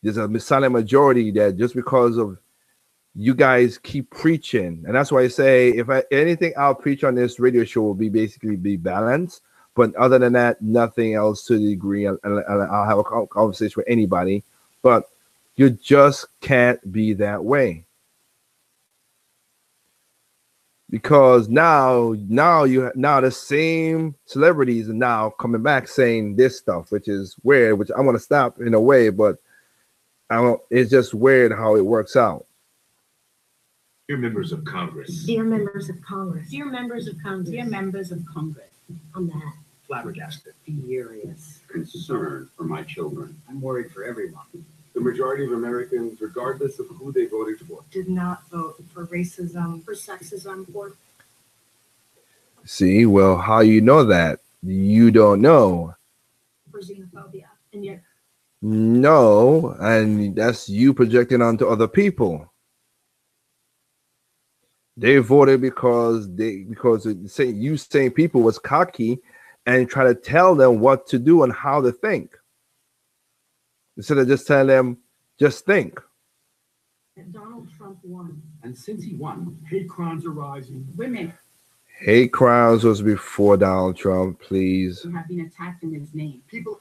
there's a silent majority that just because of you guys keep preaching, and that's why I say anything I'll preach on this radio show will be balanced. But other than that, nothing else to the degree. And I'll have a conversation with anybody, but you just can't be that way. Because now the same celebrities are now coming back saying this stuff, which is weird, which I want to stop in a way, but it's just weird how it works out. Dear members of Congress. Dear members of Congress. Dear members of Congress. Dear members of Congress. I'm that. Flabbergasted. Furious. Concerned for my children. I'm worried for everyone. The majority of Americans, regardless of who they voted for, Did not vote for racism, for sexism, or See, well, how you know that? You don't know. for xenophobia. And yet No, and that's you projecting onto other people. They voted because you saying people was cocky and try to tell them what to do and how to think. Instead of just telling them, just think. Donald Trump won. And since he won, Hate crimes are rising. Women Hate crimes was before Donald Trump, please. have been attacked in his name. People.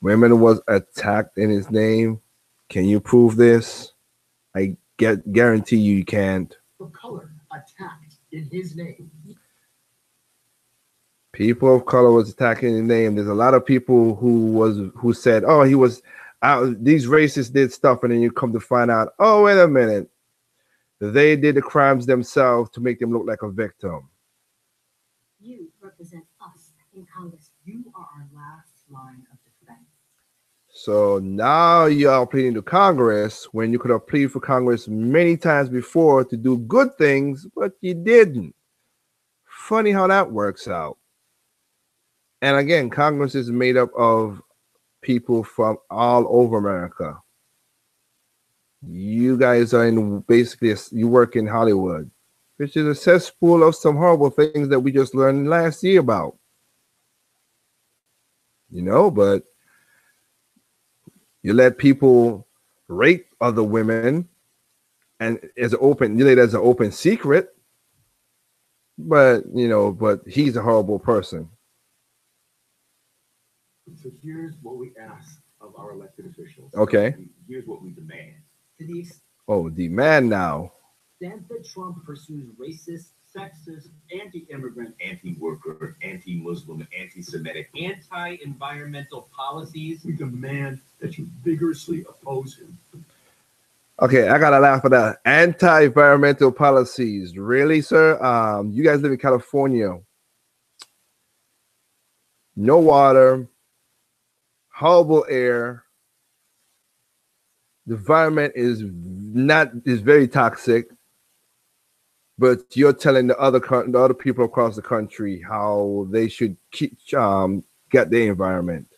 Women was attacked in his name. Can you prove this? I guarantee you can't. Of color attacked in his name. People of color was attacking his name. There's a lot of people who said, "Oh, he was out. These racists did stuff," and then you come to find out, "Oh, wait a minute, they did the crimes themselves to make them look like a victim." You represent us in Congress. You are our last line of defense. So now you are pleading to Congress when you could have pleaded for Congress many times before to do good things, but you didn't. Funny how that works out. And again, Congress is made up of people from all over America. You guys are you work in Hollywood, which is a cesspool of some horrible things that we just learned last year about. But You let people rape other women, and you let it as an open secret. But but he's a horrible person. So here's what we ask of our elected officials. Okay. And here's what we demand. To the Oh, demand now. extent that Trump pursues racist, sexist, anti-immigrant, Anti-worker, anti-Muslim, anti-Semitic, anti-environmental policies, we demand that you vigorously oppose him. Okay, I gotta laugh at that. Anti-environmental policies, really, sir? You guys live in California. No water, horrible air. The environment is very toxic. But you're telling the other people across the country how they should get their environment.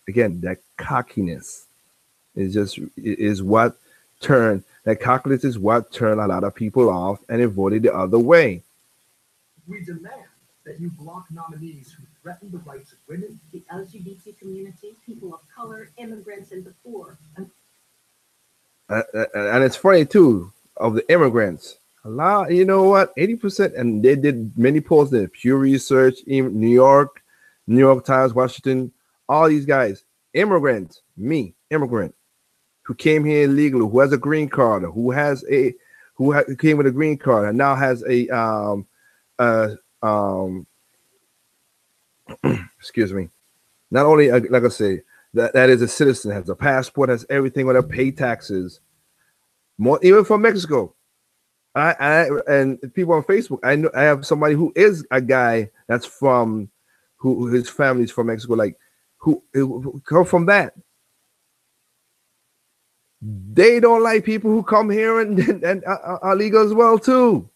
Again, that cockiness is what turned a lot of people off and they voted the other way. we demand that you block nominees who threaten the rights of women, the LGBT community, people of color, immigrants, and the poor. And it's funny too, of the immigrants. A lot, you know what? 80%, and they did many polls in Pew Research, in New York Times, Washington, all these guys, immigrants, immigrant, who came here illegally, who has a green card, who came with a green card and now has excuse me, not only like I say, that is a citizen, has a passport, has everything, when they pay taxes, more even from Mexico. And people on Facebook, I have somebody who is a guy that's from who his family's from Mexico, like who come from that. They don't like people who come here and are legal as well too.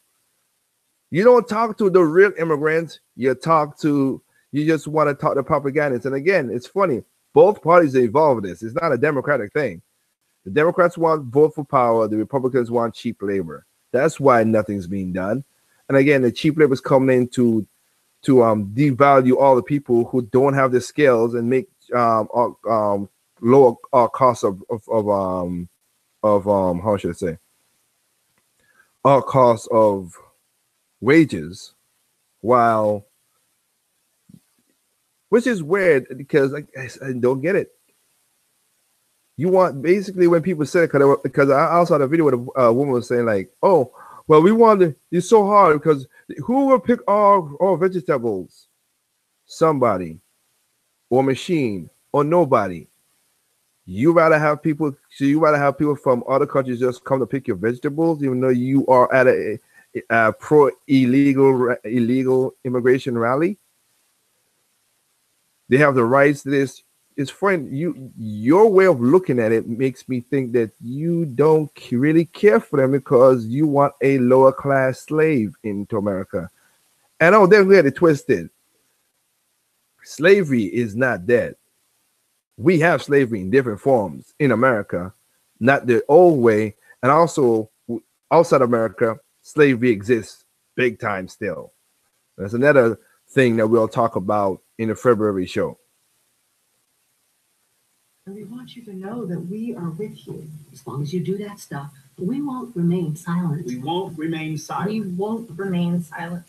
You don't talk to the real immigrants. You just want to talk to propagandists. And again, it's funny. Both parties are involved in this. It's not a Democratic thing. The Democrats want vote for power. The Republicans want cheap labor. That's why nothing's being done. And again, the cheap labor is coming in to devalue all the people who don't have the skills and make lower costs of how should I say, our cost of wages, which is weird because I don't get it. You want, basically, when people say it, because I also had a video where a woman was saying like, oh, well, it's so hard because who will pick all vegetables? Somebody, or machine, or nobody. You rather have people from other countries just come to pick your vegetables, even though you are at a pro illegal immigration rally. They have the rights to this. It's funny. Your way of looking at it makes me think that you don't really care for them because you want a lower class slave into America. And don't get it twisted. Slavery is not dead. We have slavery in different forms in America, not the old way. And also outside America, slavery exists big time still. That's another thing that we'll talk about in the February show. And we want you to know that we are with you. As long as you do that stuff, we won't remain silent. we won't remain silent. We won't remain silent.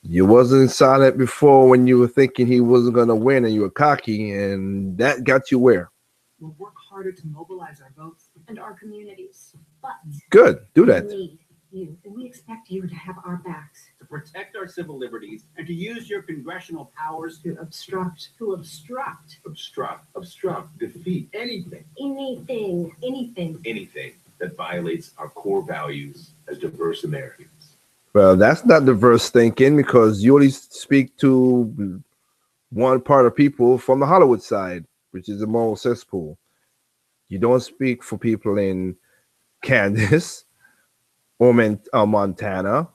You wasn't silent before when you were thinking he wasn't going to win and you were cocky, and that got you where? We'll work harder to mobilize our votes and our communities. But good, do that. We need you, and we expect you to have our backs. to protect our civil liberties and to use your congressional powers To obstruct, defeat anything that violates our core values as diverse Americans. Well, that's not diverse thinking because you only speak to one part of people from the Hollywood side, which is the moral cesspool. You don't speak for people in Kansas or Montana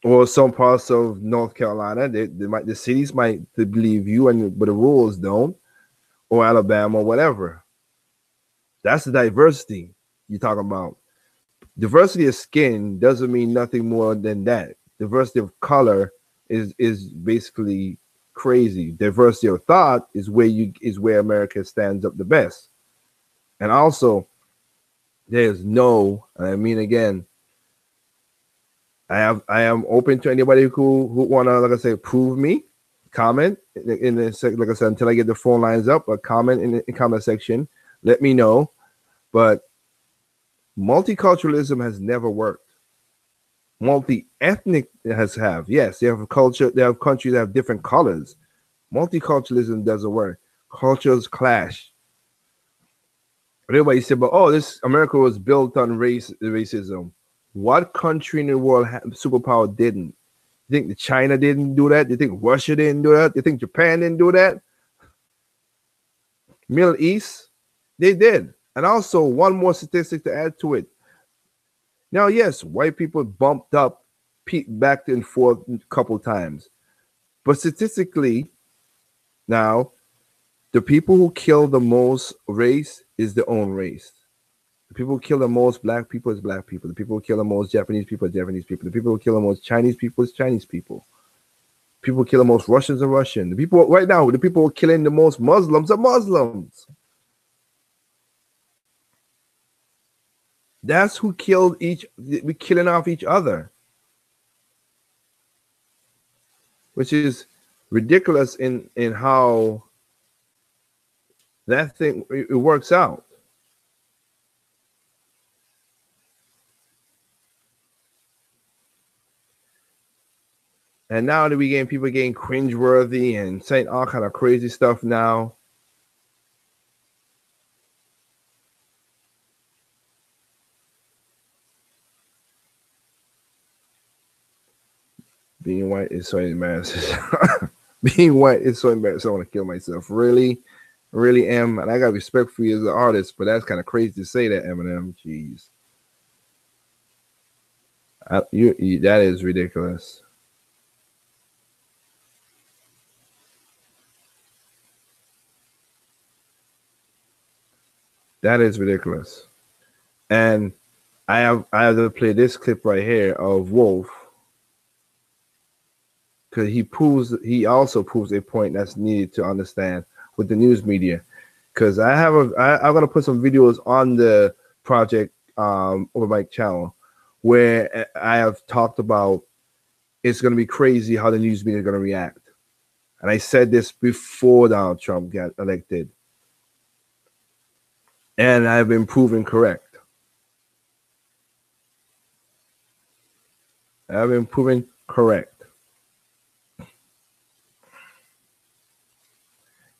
or some parts of North Carolina. The cities might believe you, but the rules don't, or Alabama or whatever. That's the diversity you're talking about. Diversity of skin doesn't mean nothing more than that. Diversity of color is basically crazy. Diversity of thought is where America stands up the best. And also, there's no, and I mean again, I am open to anybody who wanna, like I say, prove me. Comment in the like I said, until I get the phone lines up, but comment in the comment section. Let me know. But multiculturalism has never worked. Multi-ethnic have. Yes, they have a culture, they have countries that have different colors. Multiculturalism doesn't work. Cultures clash. Everybody said, but this America was built on racism. What country in the world superpower didn't? You think China didn't do that? You think Russia didn't do that? You think Japan didn't do that? Middle East, they did. And also, one more statistic to add to it. Now, yes, white people bumped up back and forth a couple times. But statistically, now, the people who kill the most race is their own race. The people who kill the most black people is black people. The people who kill the most Japanese people are Japanese people. The people who kill the most Chinese people is Chinese people. People who kill the most Russians are Russian. The people right now, the people who are killing the most Muslims are Muslims. That's who killed we're killing off each other. Which is ridiculous in how that thing it works out. And now that people getting cringeworthy and saying all kind of crazy stuff now. Being white is so embarrassing. Being white is so embarrassing. I want to kill myself. Really, really am. And I got respect for you as an artist, but that's kind of crazy to say that, Eminem. Jeez. That is ridiculous. That is ridiculous. And I have to play this clip right here of Wolf, because he also proves a point that's needed to understand with the news media. Because I'm gonna put some videos on the project over my channel where I have talked about it's gonna be crazy how the news media is gonna react. And I said this before Donald Trump got elected. And I've been proven correct. I've been proven correct.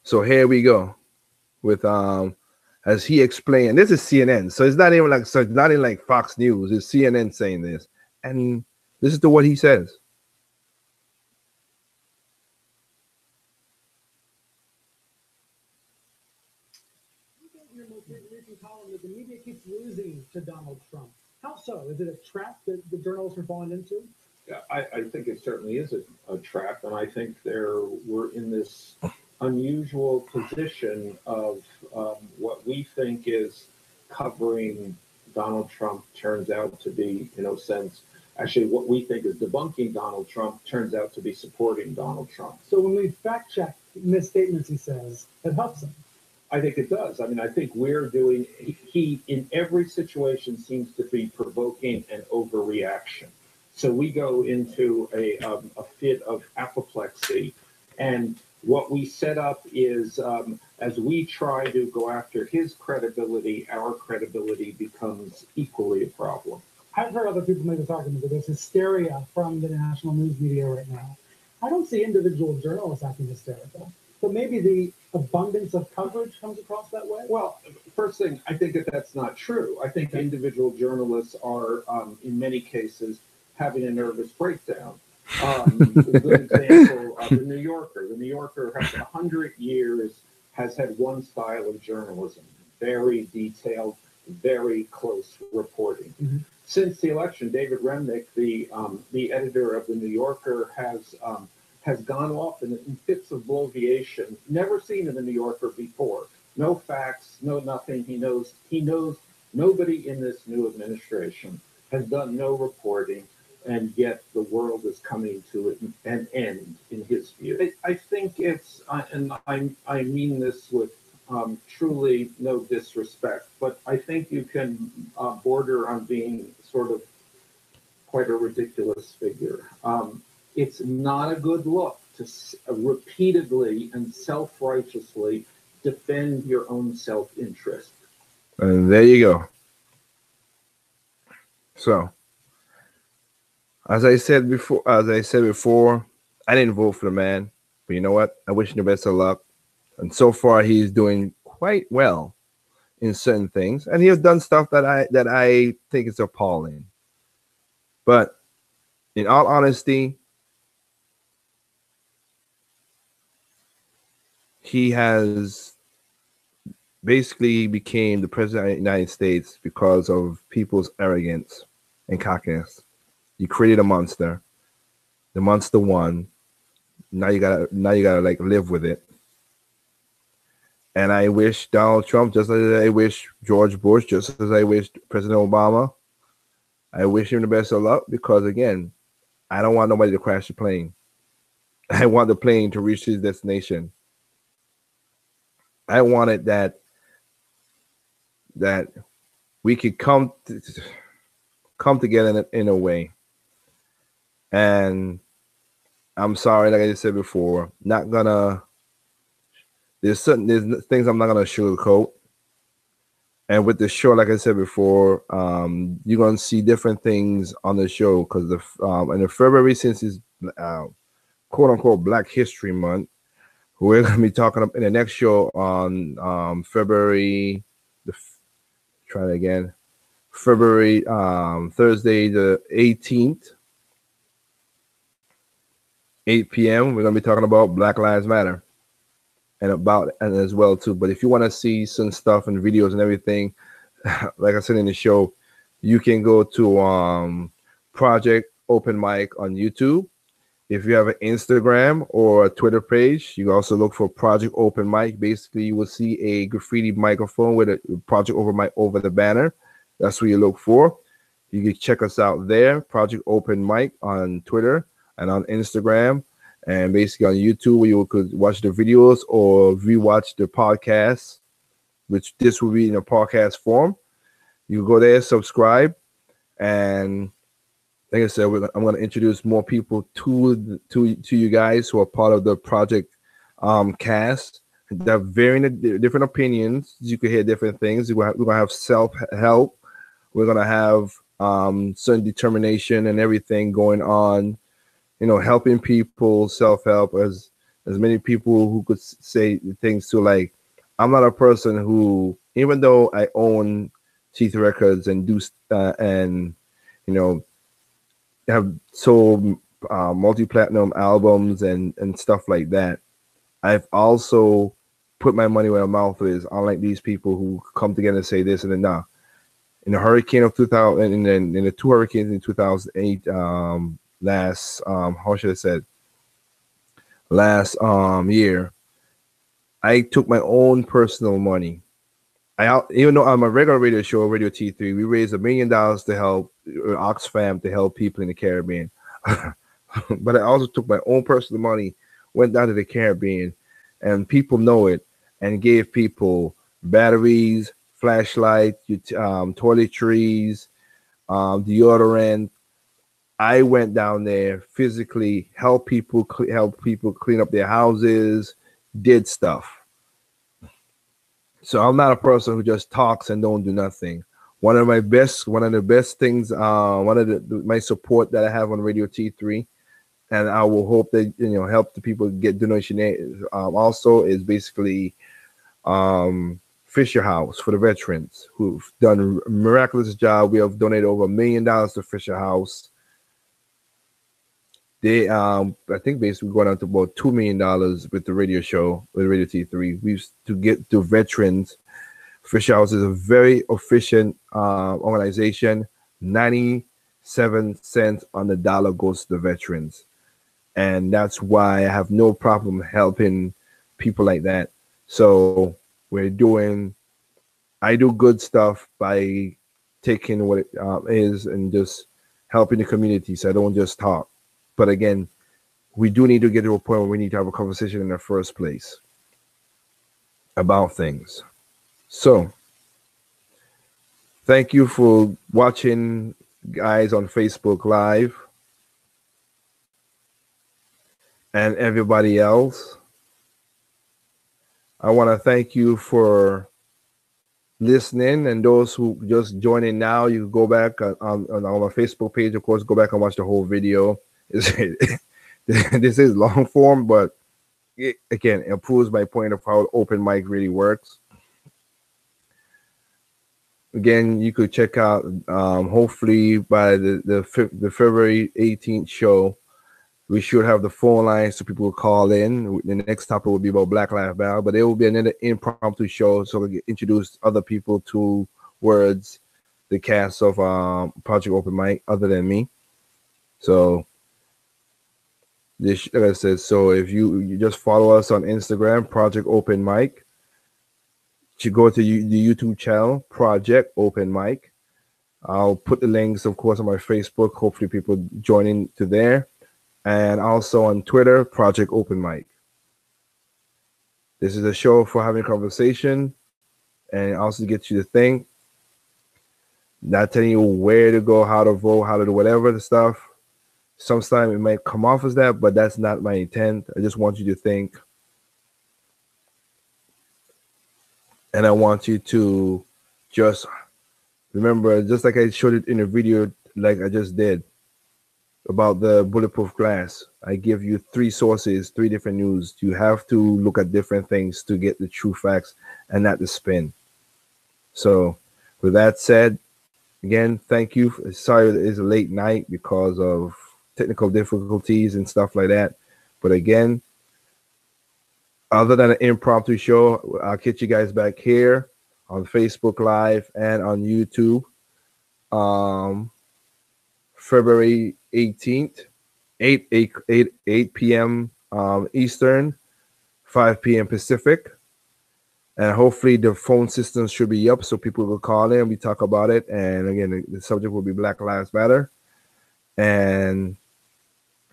So here we go with as he explained. This is CNN, so it's not even like Fox News. It's CNN saying this, and listen to what he says. Your most recent column that the media keeps losing to Donald Trump. How so? Is it a trap that the journalists are falling into? Yeah, I think it certainly is a trap, and I think we're in this unusual position of what we think is covering Donald Trump turns out to be, in a sense, actually what we think is debunking Donald Trump turns out to be supporting Donald Trump. So when we fact check misstatements he says, it helps him. I think it does. I mean, I think he in every situation seems to be provoking an overreaction. So we go into a fit of apoplexy, and what we set up is as we try to go after his credibility, our credibility becomes equally a problem. I've heard other people make this argument that there's hysteria from the national news media right now. I don't see individual journalists acting hysterical, but maybe the abundance of coverage comes across that way. Well, first thing, I think that's not true. I think individual journalists are, in many cases, having a nervous breakdown. A good example of the New Yorker. The New Yorker has 100 years has had one style of journalism, very detailed, very close reporting. Mm-hmm. Since the election, David Remnick, the editor of the New Yorker, has gone off in fits of bloviation, never seen in the New Yorker before. No facts, no nothing. He knows nobody in this new administration has done no reporting, and yet the world is coming to an end, in his view. I think it's, and I mean this with truly no disrespect, but I think you can border on being sort of quite a ridiculous figure. It's not a good look to repeatedly and self-righteously defend your own self-interest. And there you go. So, as I said before, I didn't vote for the man, but you know what? I wish him the best of luck. And so far, he's doing quite well in certain things, and he has done stuff that I think is appalling. But in all honesty, he has basically became the president of the United States because of people's arrogance and cockiness. You created a monster. The monster won. Now you gotta like live with it. And I wish Donald Trump, just as I wish George Bush, just as I wish President Obama, I wish him the best of luck, because again, I don't want nobody to crash the plane. I want the plane to reach its destination. I wanted that we could come together in a way. And I'm sorry, like I just said before, there's things I'm not gonna sugarcoat. And with the show, like I said before, you're gonna see different things on the show, because in the February, since it's quote unquote Black History Month, we're gonna be talking in the next show on February. February Thursday the 18th, 8 p.m. We're gonna be talking about Black Lives Matter. And as well too. But if you want to see some stuff and videos and everything, like I said in the show, you can go to Project Open Mic on YouTube. If you have an Instagram or a Twitter page, you can also look for Project Open Mic. Basically, you will see a graffiti microphone with a Project Open Mic over the banner. That's what you look for. You can check us out there, Project Open Mic on Twitter and on Instagram. And basically on YouTube, where you could watch the videos or rewatch the podcast, which this will be in a podcast form. You go there, subscribe, and like I said, I'm going to introduce more people to you guys who are part of the project cast. They have very different opinions. You could hear different things. We're going to have self-help. We're going to have certain determination and everything going on. You know, helping people, self-help, as many people who could say things to, like, I'm not a person who, even though I own Teeth Records and do and you know have sold multi-platinum albums and stuff like that, I've also put my money where my mouth is. Unlike these people who come together and say this and then nah. In the hurricane of 2000, and then in the two hurricanes in 2008. Last year, I took my own personal money. Even though I'm a regular radio show, Radio T3, we raised $1 million to help Oxfam, to help people in the Caribbean. But I also took my own personal money, went down to the Caribbean, and people know it, and gave people batteries, flashlights, toiletries, deodorant. I went down there physically, help people clean up their houses, did stuff. So I'm not a person who just talks and don't do nothing. One of the best things, my support that I have on Radio T3, and I will hope that help the people get donation. Also is basically Fisher House for the veterans who've done a miraculous job. We have donated over $1 million to Fisher House. They, I think basically going on to about $2 million with the radio show, with Radio T3. We used to get to veterans. Fisher House is a very efficient organization. 97 cents on the dollar goes to the veterans. And that's why I have no problem helping people like that. So I do good stuff by taking what it is and just helping the community. So I don't just talk. But again, we do need to get to a point where we need to have a conversation in the first place about things. So thank you for watching, guys, on Facebook Live and everybody else. I want to thank you for listening, and those who just joining now, you can go back on my Facebook page, of course, go back and watch the whole video. This is long form, but it, again, it proves my point of how open mic really works. Again, you could check out hopefully by the February 18th show, we should have the phone lines so people will call in. The next topic will be about Black Lives Matter, but it will be another impromptu show so we can introduce other people towards the cast of Project Open Mic other than me. So this, like I said, so if you just follow us on Instagram, Project Open Mic, you go to the YouTube channel, Project Open Mic. I'll put the links, of course, on my Facebook. Hopefully people joining to there. And also on Twitter, Project Open Mic. This is a show for having a conversation and also get you to think. Not telling you where to go, how to vote, how to do whatever the stuff. Sometimes it might come off as that, but that's not my intent. I just want you to think. And I want you to just remember, just like I showed it in a video like I just did, about the bulletproof glass. I give you 3 sources, 3 different news. You have to look at different things to get the true facts and not the spin. So with that said, again, thank you. Sorry it is a late night because of technical difficulties and stuff like that. But again, other than an impromptu show, I'll catch you guys back here on Facebook Live and on YouTube. February 18th, 8 p.m. Eastern, 5 p.m. Pacific. And hopefully the phone systems should be up so people will call in. We talk about it. And again, the subject will be Black Lives Matter. And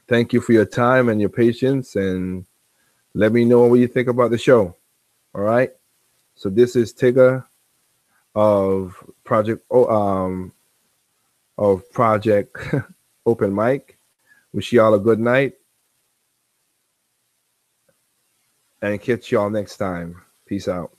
thank you for your time and your patience. And let me know what you think about the show. All right. So this is Tigger of Project Open Mic. Wish y'all a good night and catch y'all next time. Peace out.